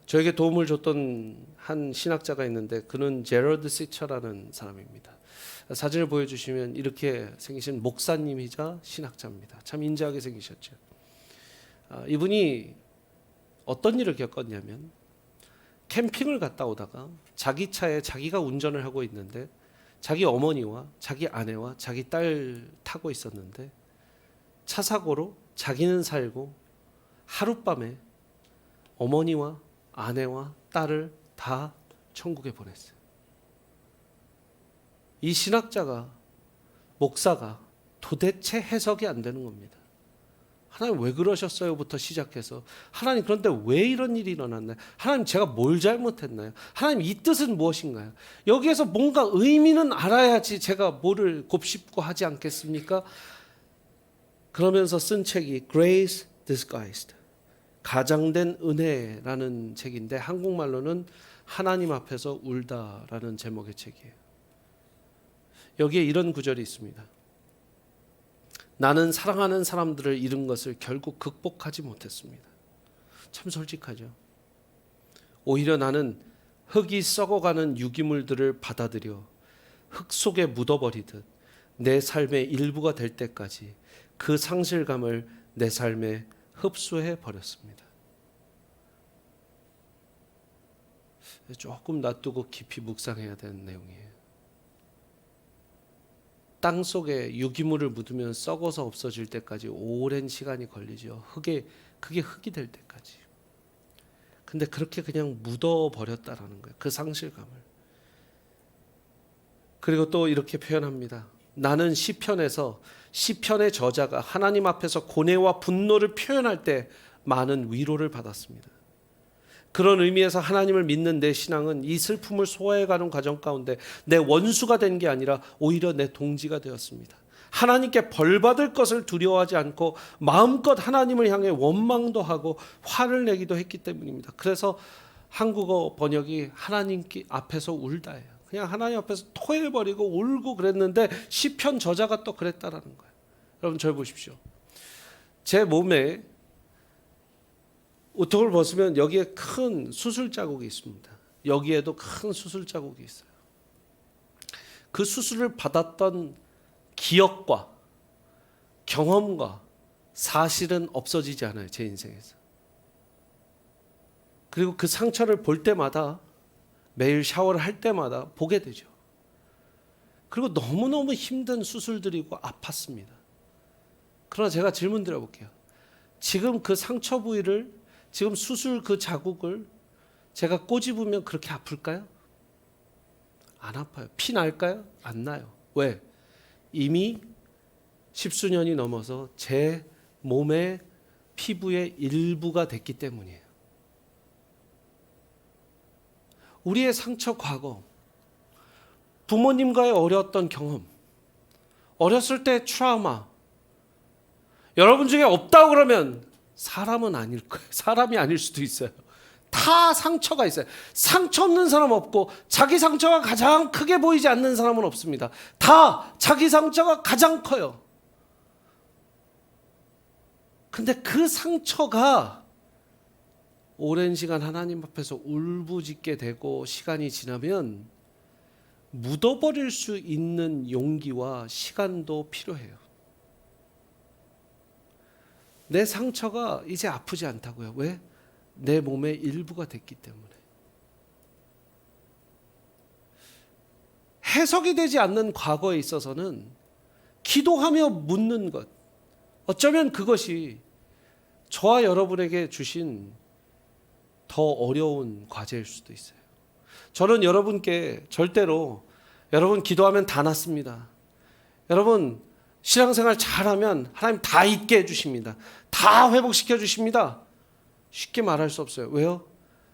저에게 도움을 줬던 한 신학자가 있는데 그는 제러드 시처라는 사람입니다. 사진을 보여주시면 이렇게 생기신 목사님이자 신학자입니다. 참 인자하게 생기셨죠. 이분이 어떤 일을 겪었냐면 캠핑을 갔다 오다가 자기 차에 자기가 운전을 하고 있는데 자기 어머니와 자기 아내와 자기 딸 타고 있었는데 차 사고로 자기는 살고 하룻밤에 어머니와 아내와 딸을 다 천국에 보냈어요. 이 신학자가, 목사가 도대체 해석이 안 되는 겁니다. 하나님 왜 그러셨어요?부터 시작해서 하나님 그런데 왜 이런 일이 일어났나요? 하나님 제가 뭘 잘못했나요? 하나님 이 뜻은 무엇인가요? 여기에서 뭔가 의미는 알아야지 제가 뭐를 곱씹고 하지 않겠습니까? 그러면서 쓴 책이 Grace Disguised, 가장된 은혜라는 책인데 한국말로는 하나님 앞에서 울다라는 제목의 책이에요. 여기에 이런 구절이 있습니다. 나는 사랑하는 사람들을 잃은 것을 결국 극복하지 못했습니다. 참 솔직하죠. 오히려 나는 흙이 썩어가는 유기물들을 받아들여 흙 속에 묻어버리듯 내 삶의 일부가 될 때까지 그 상실감을 내 삶에 흡수해 버렸습니다. 조금 놔두고 깊이 묵상해야 되는 내용이에요. 땅 속에 유기물을 묻으면 썩어서 없어질 때까지 오랜 시간이 걸리죠. 그게 흙이 될 때까지. 근데 그렇게 그냥 묻어버렸다라는 거예요. 그 상실감을. 그리고 또 이렇게 표현합니다. 나는 시편에서 시편의 저자가 하나님 앞에서 고뇌와 분노를 표현할 때 많은 위로를 받았습니다. 그런 의미에서 하나님을 믿는 내 신앙은 이 슬픔을 소화해가는 과정 가운데 내 원수가 된 게 아니라 오히려 내 동지가 되었습니다. 하나님께 벌받을 것을 두려워하지 않고 마음껏 하나님을 향해 원망도 하고 화를 내기도 했기 때문입니다. 그래서 한국어 번역이 하나님 앞에서 울다예요. 그냥 하나님 앞에서 토해버리고 울고 그랬는데 시편 저자가 또 그랬다라는 거예요. 여러분 절 보십시오. 제 몸에 옷을 벗으면 여기에 큰 수술 자국이 있습니다. 여기에도 큰 수술 자국이 있어요. 그 수술을 받았던 기억과 경험과 사실은 없어지지 않아요. 제 인생에서. 그리고 그 상처를 볼 때마다 매일 샤워를 할 때마다 보게 되죠. 그리고 너무너무 힘든 수술들이고 아팠습니다. 그러나 제가 질문 드려볼게요. 지금 그 상처 부위를, 지금 수술 그 자국을 제가 꼬집으면 그렇게 아플까요? 안 아파요. 피 날까요? 안 나요. 왜? 이미 십수년이 넘어서 제 몸의 피부의 일부가 됐기 때문이에요. 우리의 상처 과거, 부모님과의 어려웠던 경험, 어렸을 때 트라우마, 여러분 중에 없다고 그러면 사람은 아닐 거예요. 사람이 아닐 수도 있어요. 다 상처가 있어요. 상처 없는 사람 없고 자기 상처가 가장 크게 보이지 않는 사람은 없습니다. 다 자기 상처가 가장 커요. 근데 그 상처가 오랜 시간 하나님 앞에서 울부짖게 되고 시간이 지나면 묻어버릴 수 있는 용기와 시간도 필요해요. 내 상처가 이제 아프지 않다고요. 왜? 내 몸의 일부가 됐기 때문에. 해석이 되지 않는 과거에 있어서는 기도하며 묻는 것, 어쩌면 그것이 저와 여러분에게 주신 더 어려운 과제일 수도 있어요. 저는 여러분께 절대로 여러분 기도하면 다 낫습니다. 여러분 신앙생활 잘하면 하나님 다 잊게 해주십니다. 다 회복시켜 주십니다. 쉽게 말할 수 없어요. 왜요?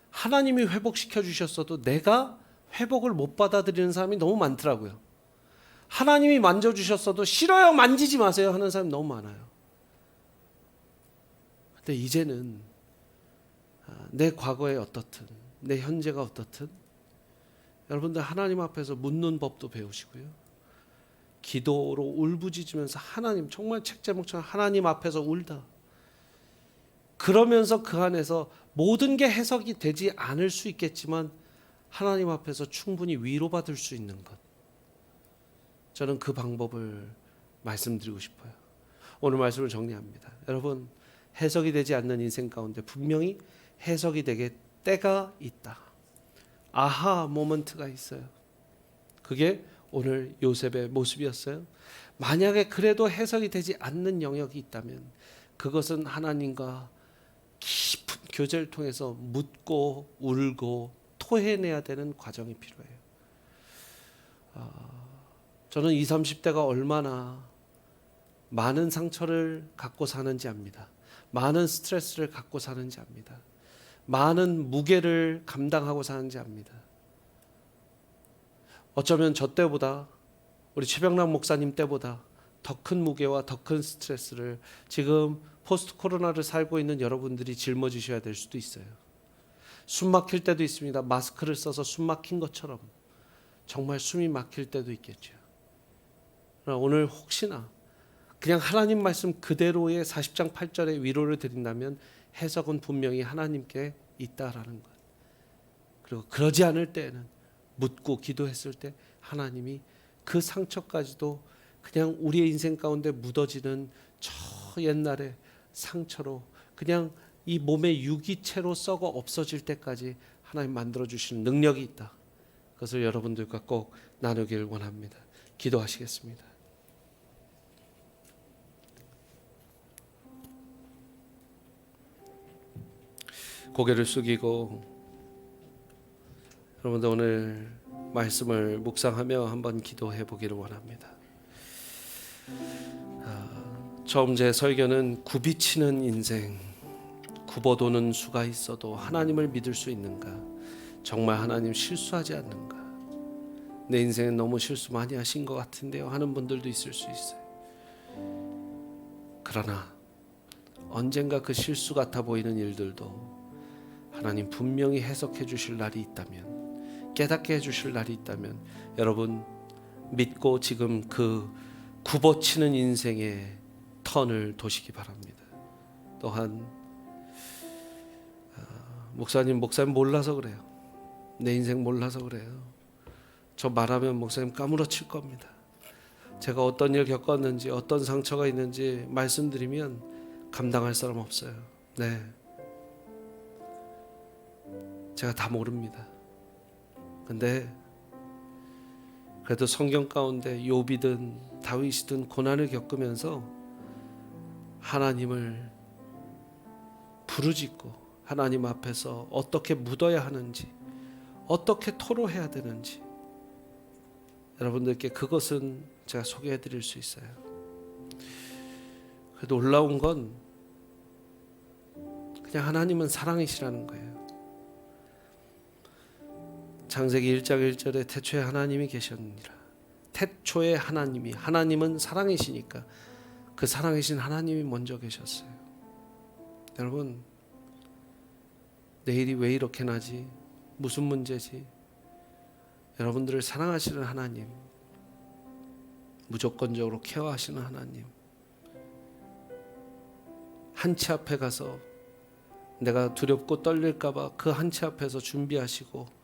하나님이 회복시켜 주셨어도 내가 회복을 못 받아들이는 사람이 너무 많더라고요. 하나님이 만져주셨어도 싫어요, 만지지 마세요 하는 사람이 너무 많아요. 근데 이제는 내 과거에 어떻든 내 현재가 어떻든 여러분들 하나님 앞에서 묻는 법도 배우시고요. 기도로 울부짖으면서 하나님, 정말 책 제목처럼 하나님 앞에서 울다. 그러면서 그 안에서 모든 게 해석이 되지 않을 수 있겠지만 하나님 앞에서 충분히 위로받을 수 있는 것. 저는 그 방법을 말씀드리고 싶어요. 오늘 말씀을 정리합니다. 여러분, 해석이 되지 않는 인생 가운데 분명히 해석이 되게 때가 있다. 아하 모먼트가 있어요. 그게 오늘 요셉의 모습이었어요. 만약에 그래도 해석이 되지 않는 영역이 있다면 그것은 하나님과 교제를 통해서 묻고 울고 토해내야 되는 과정이 필요해요. 저는 20, 30대가 얼마나 많은 상처를 갖고 사는지 압니다. 많은 스트레스를 갖고 사는지 압니다. 많은 무게를 감당하고 사는지 압니다. 어쩌면 저 때보다, 우리 최병락 목사님 때보다 더 큰 무게와 더 큰 스트레스를 지금 포스트 코로나를 살고 있는 여러분들이 짊어지셔야 될 수도 있어요. 숨 막힐 때도 있습니다. 마스크를 써서 숨 막힌 것처럼 정말 숨이 막힐 때도 있겠죠. 그러나 오늘 혹시나 그냥 하나님 말씀 그대로의 40장 8절의 위로를 드린다면 해석은 분명히 하나님께 있다라는 것. 그리고 그러지 않을 때에는 묻고 기도했을 때 하나님이 그 상처까지도 그냥 우리의 인생 가운데 묻어지는 저 옛날의 상처로 그냥 이 몸의 유기체로 썩어 없어질 때까지 하나님 만들어 주시는 능력이 있다. 그것을 여러분들과 꼭 나누길 원합니다. 기도하시겠습니다. 고개를 숙이고 여러분들 오늘 말씀을 묵상하며 한번 기도해 보기를 원합니다. 처음 제 설교는 굽이치는 인생, 굽어도는 수가 있어도 하나님을 믿을 수 있는가? 정말 하나님 실수하지 않는가? 내 인생에 너무 실수 많이 하신 것 같은데요 하는 분들도 있을 수 있어요. 그러나 언젠가 그 실수 같아 보이는 일들도 하나님 분명히 해석해 주실 날이 있다면, 깨닫게 해주실 날이 있다면 여러분 믿고 지금 그 굽어치는 인생의 턴을 도시기 바랍니다. 또한 목사님 몰라서 그래요. 내 인생 몰라서 그래요. 저 말하면 목사님 까무러칠 겁니다. 제가 어떤 일 겪었는지 어떤 상처가 있는지 말씀드리면 감당할 사람 없어요. 네, 제가 다 모릅니다. 근데 그래도 성경 가운데 욥이든 다윗이든 고난을 겪으면서 하나님을 부르짖고 하나님 앞에서 어떻게 묻어야 하는지, 어떻게 토로해야 되는지 여러분들께 그것은 제가 소개해 드릴 수 있어요. 그래도 놀라운 건 그냥 하나님은 사랑이시라는 거예요. 창세기 1장 1절에 태초에 하나님이 계셨느니라. 태초에 하나님은 사랑이시니까 그 사랑이신 하나님이 먼저 계셨어요. 여러분, 내일이 왜 이렇게 나지? 무슨 문제지? 여러분들을 사랑하시는 하나님, 무조건적으로 케어하시는 하나님, 한치 앞에 가서 내가 두렵고 떨릴까봐 그 한치 앞에서 준비하시고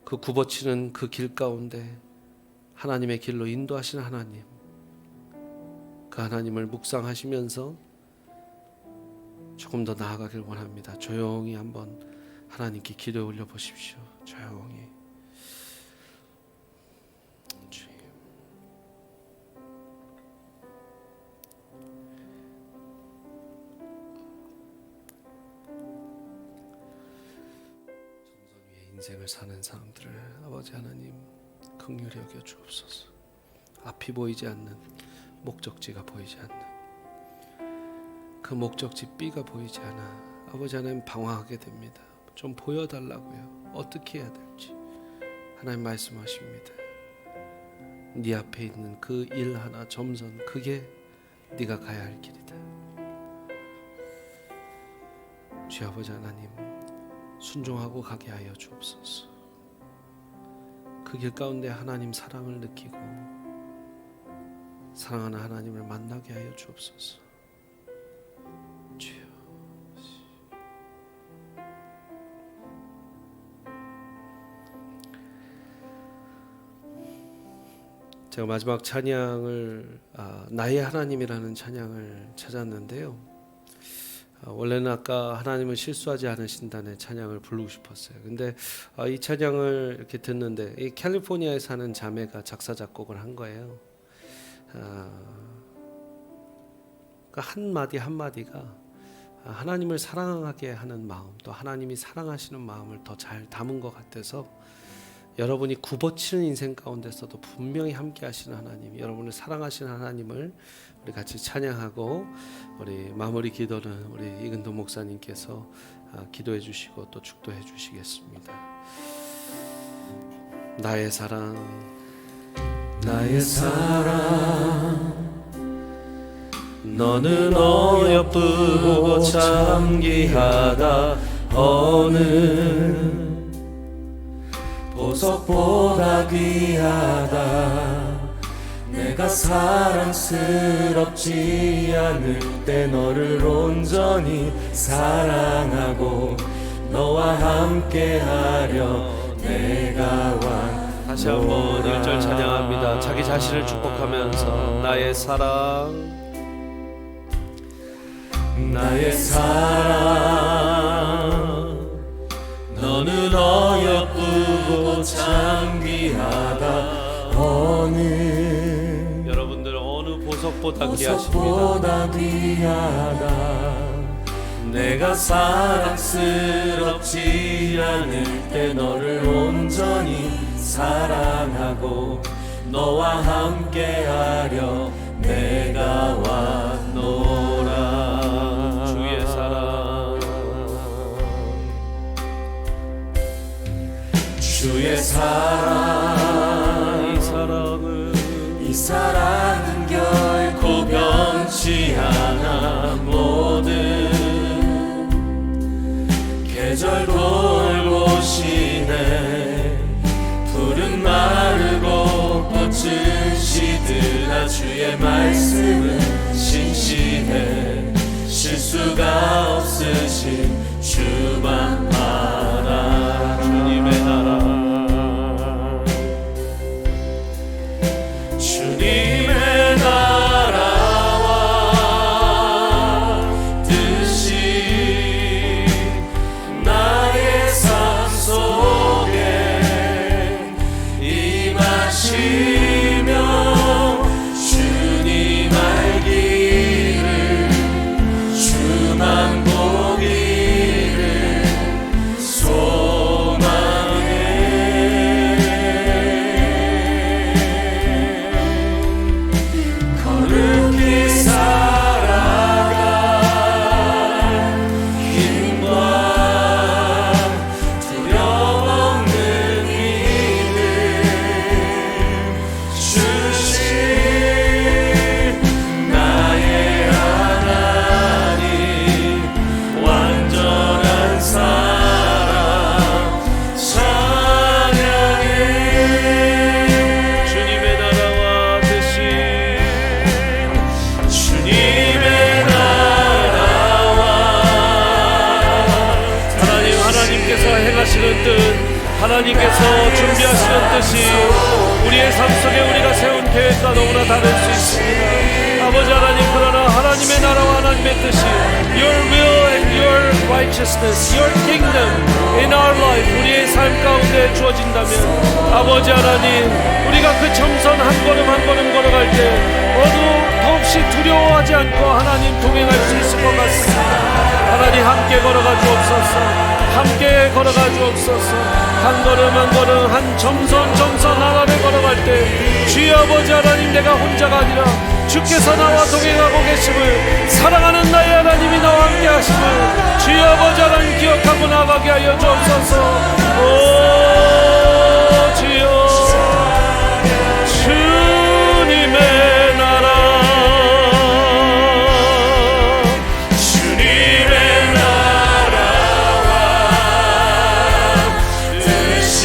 그 굽어치는 그 길 가운데 하나님의 길로 인도하시는 하나님, 그 하나님을 묵상하시면서 조금 더 나아가길 원합니다. 조용히 한번 하나님께 기도에 올려보십시오. 조용히. 주님. 정선 위에 인생을 사는 사람들을 아버지 하나님 긍휼히 여겨 주옵소서. 앞이 보이지 않는, 목적지가 보이지 않는 그 목적지 B가 보이지 않아 아버지 하나님 방황하게 됩니다. 좀 보여달라고요. 어떻게 해야 될지 하나님 말씀하십니다. 네 앞에 있는 그 일 하나 점선, 그게 네가 가야 할 길이다. 주 아버지 하나님 순종하고 가게 하여 주옵소서. 그 길 가운데 하나님 사랑을 느끼고 사랑하는 하나님을 만나게 하여 주옵소서. 주여. 제가 마지막 찬양을 나의 하나님이라는 찬양을 찾았는데요. 원래는 아까 하나님은 실수하지 않으신다는 찬양을 부르고 싶었어요. 근데 이 찬양을 이렇게 듣는데 이 캘리포니아에 사는 자매가 작사 작곡을 한 거예요. 그 한 마디 한 마디가 하나님을 사랑하게 하는 마음, 또 하나님이 사랑하시는 마음을 더 잘 담은 것 같아서 여러분이 굽어치는 인생 가운데서도 분명히 함께 하시는 하나님, 여러분을 사랑하시는 하나님을 우리 같이 찬양하고 우리 마무리 기도는 우리 이근도 목사님께서 기도해 주시고 또 축도해 주시겠습니다. 나의 사랑, 나의 사랑, 너는 어여쁘고 참 귀하다. 어느 보석보다 귀하다. 내가 사랑스럽지 않을 때 너를 온전히 사랑하고 너와 함께하려 내가 왔노라. 다시 한번 1절 찬양합니다. 자기 자신을 축복하면서 나의 사랑, 나의 사랑, 너는 어여쁘고 참 귀하다. 어느 여러분들 어느 보석보다 귀하십니다. 내가 사랑스럽지 않을 때 너를 온전히 사랑하고 너와 함께하려 내가 왔노라. 주의 사랑, 주의 사랑, 이 사랑은 결코 변치 않아. 모든 계절 돌보시네. 푸른 마르고 꽃은 시드나 주의 말씀은 신실해. 실수가 없으신 주만 알아. 주님의 나라, 주님의 나라와 뜻이 나의 삶 속에 임하시며 주님 알기를 주만 보기를 소망해. 거룩히 살아갈 힘과 두려움 없는 믿음 주신 나의 하나님, 완전한 사랑 찬양해. 주님의 나라와 뜻이, 주님의 나라와 하나님께서 행하시는 뜻, 하나님께서 준비하시는 뜻이 우리의 삶 속에 우리가 세운 계획과 너무나 다를 수 있습니다. 아버지 하나님, 그러나 하나님의 나라와 하나님의 뜻이 Your will and Your righteousness, Your kingdom in our life, 우리의 삶 가운데 주어진다면 아버지 하나님, 우리가 그 정선 한 걸음 한 걸음 걸어갈 때 더없이 두려워하지 않고 하나님 동행할 수 있을 것 같습니다. 하나님 함께 걸어가 주옵소서. 함께 걸어가 주옵소서. 한 걸음 한 걸음 한 정선 하나를 걸어갈 때 주여 아버지 하나님, 내가 혼자가 아니라 주께서 나와 동행하고 계심을, 사랑하는 나의 하나님이 나와 함께 하심을 주여 아버지 하나님 기억하고 나가게 하여 주옵소서. 오 주여, 주님의 나라, 주님의 나라와 뜻이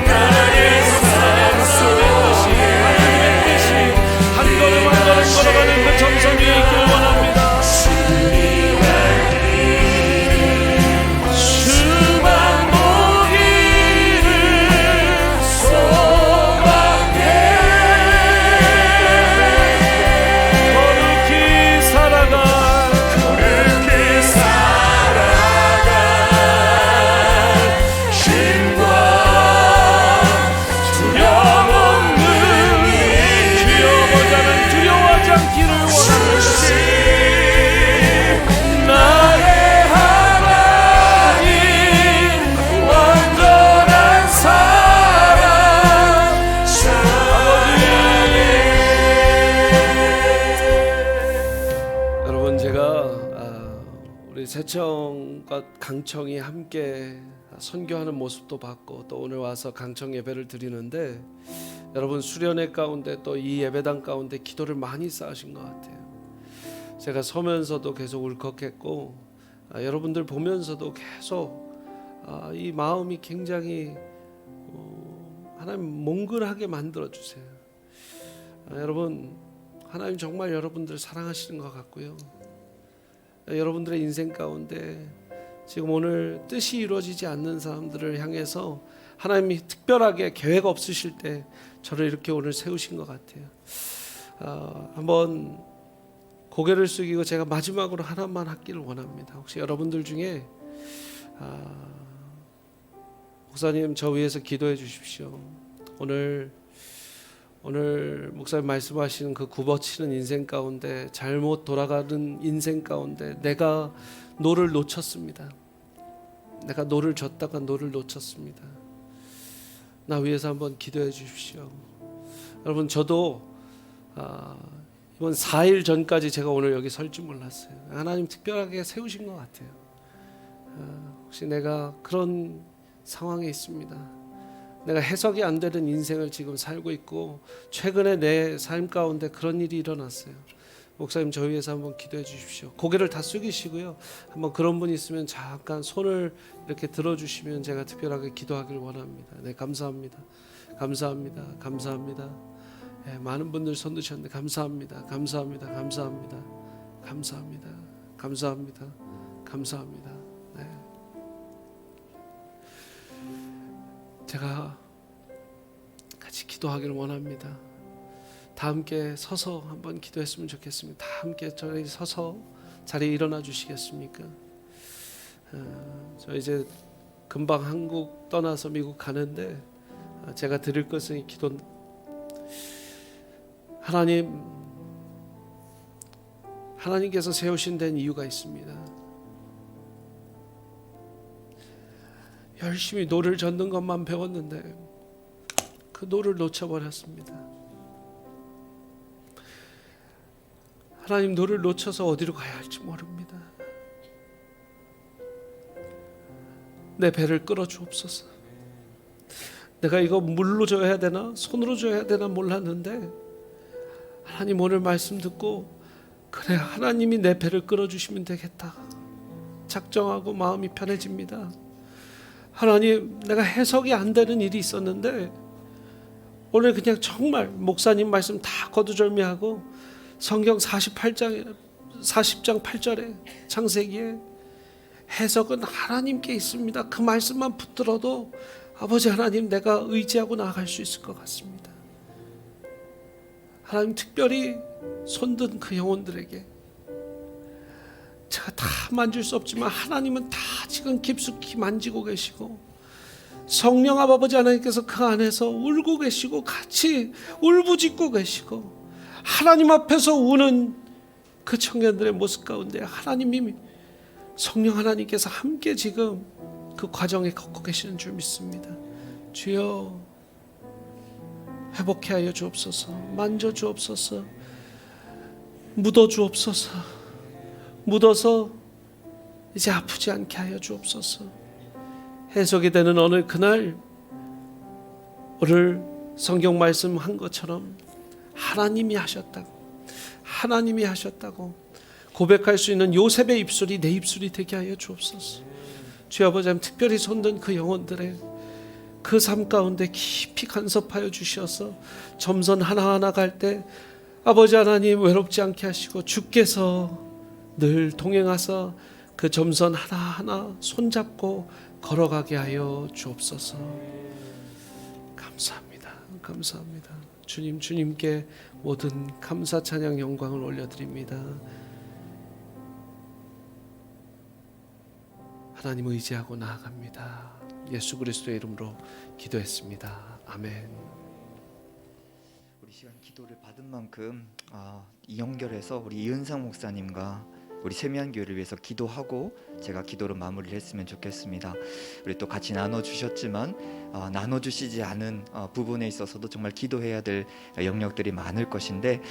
나의 삶 속에 하나님의 뜻이 한 걸음 한 걸음 걸어가는 그 정성 위에 있길 원합니다. 주만 우리 세청과 강청이 함께 선교하는 모습도 봤고 또 오늘 와서 강청 예배를 드리는데 여러분 수련회 가운데 또 이 예배당 가운데 기도를 많이 쌓으신 것 같아요. 제가 서면서도 계속 울컥했고 여러분들 보면서도 계속 이 마음이 굉장히 하나님 몽글하게 만들어 주세요. 여러분 하나님 정말 여러분들 사랑하시는 것 같고요. 여러분들의 인생 가운데 지금 오늘 뜻이 이루어지지 않는 사람들을 향해서 하나님이 특별하게 계획 없으실 때 저를 이렇게 오늘 세우신 것 같아요. 한번 고개를 숙이고 제가 마지막으로 하나만 하기를 원합니다. 혹시 여러분들 중에 목사님 저 위해서 기도해 주십시오. 오늘 목사님 말씀하시는 그 굽어치는 인생 가운데 잘못 돌아가는 인생 가운데 내가 노를 놓쳤습니다. 내가 노를 줬다가 노를 놓쳤습니다. 나 위해서 한번 기도해 주십시오. 여러분 저도 이번 4일 전까지 제가 오늘 여기 설 줄 몰랐어요. 하나님 특별하게 세우신 것 같아요. 혹시 내가 그런 상황에 있습니다. 내가 해석이 안 되는 인생을 지금 살고 있고 최근에 내 삶 가운데 그런 일이 일어났어요. 목사님 저 위해서 한번 기도해 주십시오. 고개를 다 숙이시고요. 한번 그런 분 있으면 잠깐 손을 이렇게 들어주시면 제가 특별하게 기도하길 원합니다. 네, 감사합니다. 감사합니다. 감사합니다. 네, 많은 분들 손 드셨는데 감사합니다. 감사합니다. 감사합니다. 감사합니다. 감사합니다. 감사합니다. 네. 제가 같이 기도하기를 원합니다. 다 함께 서서 한번 기도했으면 좋겠습니다. 다 함께 저희 서서 자리에 일어나 주시겠습니까? 저 이제 금방 한국 떠나서 미국 가는데 제가 드릴 것은 기도. 하나님께서 세우신 데는 이유가 있습니다. 열심히 노를 젓는 것만 배웠는데 그 노를 놓쳐버렸습니다. 하나님 노를 놓쳐서 어디로 가야 할지 모릅니다. 내 배를 끌어 주옵소서. 내가 이거 물로 줘야 되나 손으로 줘야 되나 몰랐는데 하나님 오늘 말씀 듣고 그래 하나님이 내 배를 끌어 주시면 되겠다 작정하고 마음이 편해집니다. 하나님 내가 해석이 안 되는 일이 있었는데 오늘 그냥 정말 목사님 말씀 다 거두절미하고 성경 40장 8절에 창세기에 해석은 하나님께 있습니다. 그 말씀만 붙들어도 아버지 하나님 내가 의지하고 나아갈 수 있을 것 같습니다. 하나님 특별히 손든 그 영혼들에게 제가 다 만질 수 없지만 하나님은 다 지금 깊숙이 만지고 계시고 성령 아버지 하나님께서 그 안에서 울고 계시고 같이 울부짖고 계시고 하나님 앞에서 우는 그 청년들의 모습 가운데 하나님이 성령 하나님께서 함께 지금 그 과정에 걷고 계시는 줄 믿습니다. 주여 회복해 하여 주옵소서. 만져 주옵소서. 묻어 주옵소서. 묻어서 이제 아프지 않게 하여 주옵소서. 해석이 되는 어느 그날 오늘 성경 말씀한 것처럼 하나님이 하셨다고 고백할 수 있는 요셉의 입술이 내 입술이 되게 하여 주옵소서. 주여 아버지 하나님 특별히 손든 그 영혼들의 그 삶 가운데 깊이 간섭하여 주셔서 점선 하나하나 갈 때 아버지 하나님 외롭지 않게 하시고 주께서 늘 동행하사 그 점선 하나하나 손잡고 걸어가게 하여 주옵소서. 감사합니다. 감사합니다. 주님께 모든 감사 찬양 영광을 올려드립니다. 하나님 의지하고 나아갑니다. 예수 그리스도의 이름으로 기도했습니다. 아멘. 우리 시간 기도를 받은 만큼 이 연결해서 우리 이은상 목사님과 우리 세미한교회를 위해서 기도하고 제가 기도로 마무리를 했으면 좋겠습니다. 우리 또 같이 나눠주셨지만 나눠주시지 않은 부분에 있어서도 정말 기도해야 될 영역들이 많을 것인데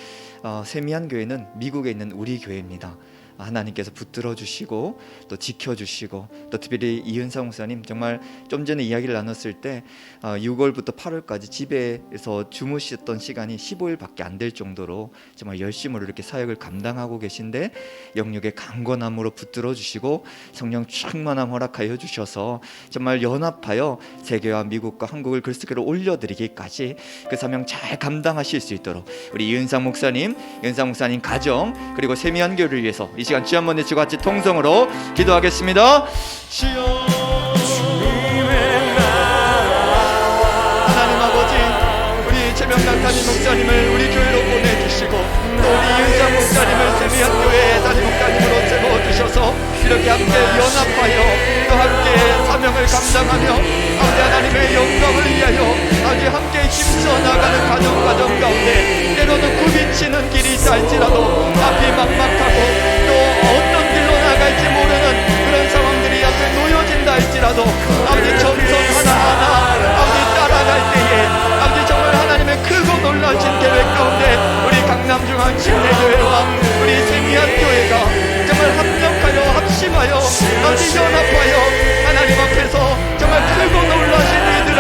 세미한교회는 미국에 있는 우리 교회입니다. 하나님께서 붙들어 주시고 또 지켜 주시고, 또 특별히 이은상 목사님 정말 좀 전에 이야기를 나눴을 때 6월부터 8월까지 집에서 주무셨던 시간이 15일밖에 안 될 정도로 정말 열심으로 이렇게 사역을 감당하고 계신데, 영육의 강건함으로 붙들어 주시고 성령 충만함 허락하여 주셔서 정말 연합하여 세계와 미국과 한국을 그리스도께로 올려드리기까지 그 사명 잘 감당하실 수 있도록 우리 이은상 목사님 가정, 그리고 세미한교회를 위해서 이 시간 주 한번 내치고 같이 통성으로 기도하겠습니다. 주여, 하나님 아버지, 우리 최명남 담임 목사님을 우리 교회로 보내주시고 또 우리 이은상 목사님을 세미한교회 담임 목사님으로 세워주셔서 이렇게 함께 연합하여 또 함께 사명을 감당하며 아버지 하나님의 영광을 위하여 아주 함께 힘써 나가는 가정 가운데 때로는 굽이치는 길이 있다 할지라도 앞이 막막하고 또 어떤 길로 나갈지 모르는 그런 상황들이 앞에 놓여진다 할지라도 아버지 점선 하나하나 아버지 따라갈 때에 아버지 정말 하나님의 크고 놀라신 계획 가운데 우리 강남중앙침례교회와 우리 세미한교회가 정말 합력하여 합심하여 아버지 연합하여 하나님 앞에서 정말 크고 놀라신 일들을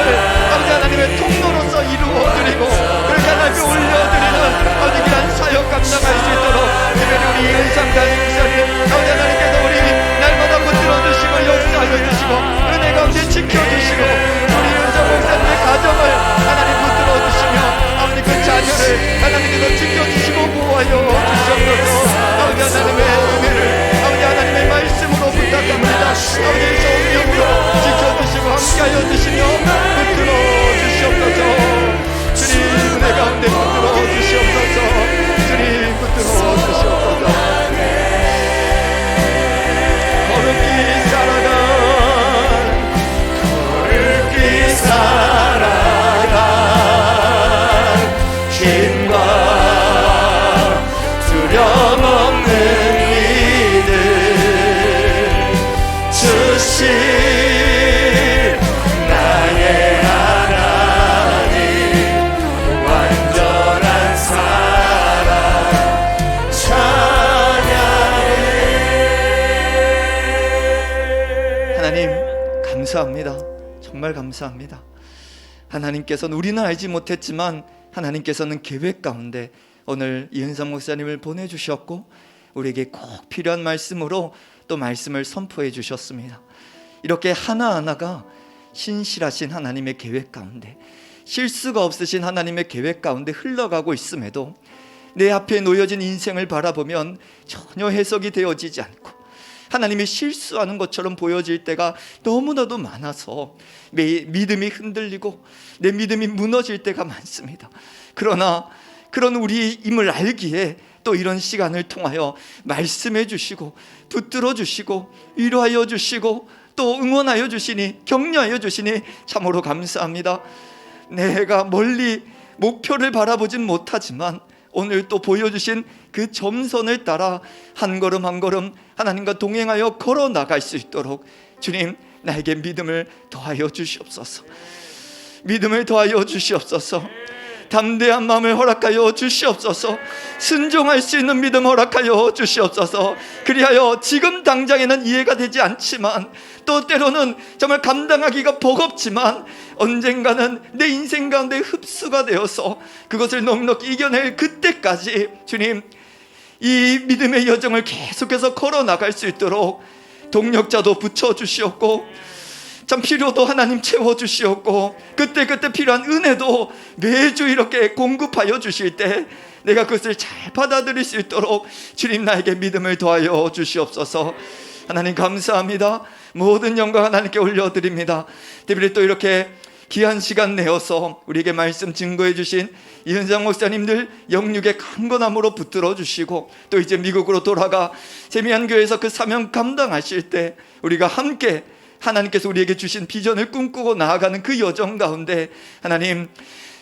아버지 하나님의 통로로서 이루어드리고 그렇게 하나님께 올려드리는 아버지 귀한 사역 감당할 수 있도록 특별히 우리 이은상 담임 목사님 아버지 하나님께서 우리 날마다 붙들어주시고 역사하여 주시고 은혜 가운데 지켜주시고 우리 이은상 목사님의 가정을 하나님 붙들어주시며 아버지 그 자녀를 하나님께서 지켜주시고 보호하여 주시옵소서. 아버지 하나님의 은혜를 아버지 하나님의 말씀으로 부탁합니다. 아버지 성령으로 지켜주시고 함께하여 주시며 붙들어 주시옵소서. 주님 은혜 가운데 붙들어 주시옵소서. 주님 붙들어 주시옵소서. 거룩히 살아간 힘과 두려움 없는 믿음 주신 나의 하나님, 완전한 사랑 찬양해. 하나님 감사합니다. 정말 감사합니다. 하나님께서는 우리는 알지 못했지만 하나님께서는 계획 가운데 오늘 이은상 목사님을 보내주셨고 우리에게 꼭 필요한 말씀으로 또 말씀을 선포해 주셨습니다. 이렇게 하나하나가 신실하신 하나님의 계획 가운데, 실수가 없으신 하나님의 계획 가운데 흘러가고 있음에도 내 앞에 놓여진 인생을 바라보면 전혀 해석이 되어지지 않고 하나님이 실수하는 것처럼 보여질 때가 너무나도 많아서 믿음이 흔들리고 내 믿음이 무너질 때가 많습니다. 그러나 그런 우리임을 알기에 또 이런 시간을 통하여 말씀해 주시고 붙들어 주시고 위로하여 주시고 또 응원하여 주시니 격려하여 주시니 참으로 감사합니다. 내가 멀리 목표를 바라보진 못하지만 오늘 또 보여주신 그 점선을 따라 한 걸음 한 걸음 하나님과 동행하여 걸어 나갈 수 있도록 주님 나에게 믿음을 더하여 주시옵소서. 믿음을 더하여 주시옵소서. 담대한 마음을 허락하여 주시옵소서. 순종할 수 있는 믿음 허락하여 주시옵소서. 그리하여 지금 당장에는 이해가 되지 않지만 또 때로는 정말 감당하기가 버겁지만 언젠가는 내 인생 가운데 흡수가 되어서 그것을 넉넉히 이겨낼 그때까지 주님 이 믿음의 여정을 계속해서 걸어 나갈 수 있도록 동력자도 붙여주시옵고 참 필요도 하나님 채워주시옵고 그때 필요한 은혜도 매주 이렇게 공급하여 주실 때 내가 그것을 잘 받아들일 수 있도록 주님 나에게 믿음을 더하여 주시옵소서. 하나님 감사합니다. 모든 영광 하나님께 올려드립니다. 특별히 또 이렇게 귀한 시간 내어서 우리에게 말씀 증거해 주신 이은상 목사님들 영육의 강건함으로 붙들어 주시고 또 이제 미국으로 돌아가 세미한교회에서 그 사명 감당하실 때 우리가 함께 하나님께서 우리에게 주신 비전을 꿈꾸고 나아가는 그 여정 가운데 하나님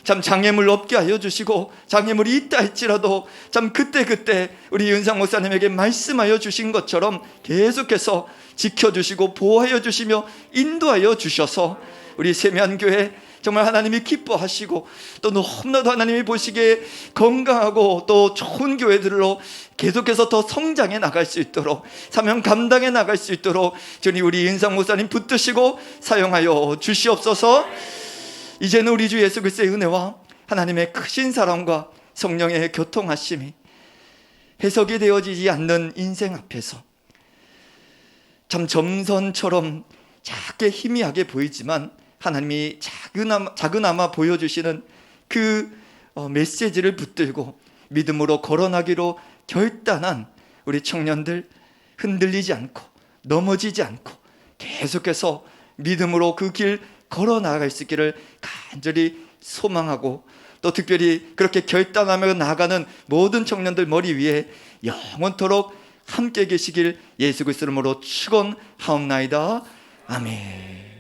참 장애물 없게 하여 주시고 장애물이 있다 할지라도 참 그때 우리 이은상 목사님에게 말씀하여 주신 것처럼 계속해서 지켜주시고 보호하여 주시며 인도하여 주셔서 우리 세미한교회 정말 하나님이 기뻐하시고 또 너무나도 하나님이 보시기에 건강하고 또 좋은 교회들로 계속해서 더 성장해 나갈 수 있도록, 사명 감당해 나갈 수 있도록 주님 우리 이은상 목사님 붙드시고 사용하여 주시옵소서. 이제는 우리 주 예수 그리스도의 은혜와 하나님의 크신 사랑과 성령의 교통하심이 해석이 되어지지 않는 인생 앞에서 참 점선처럼 작게 희미하게 보이지만 하나님이 작은아마 보여주시는 그 메시지를 붙들고 믿음으로 걸어나기로 결단한 우리 청년들, 흔들리지 않고 넘어지지 않고 계속해서 믿음으로 그 길 걸어나갈 수 있기를 간절히 소망하고, 또 특별히 그렇게 결단하며 나아가는 모든 청년들 머리 위에 영원토록 함께 계시길 예수 그리스도 이름으로 축원하옵나이다. 아멘.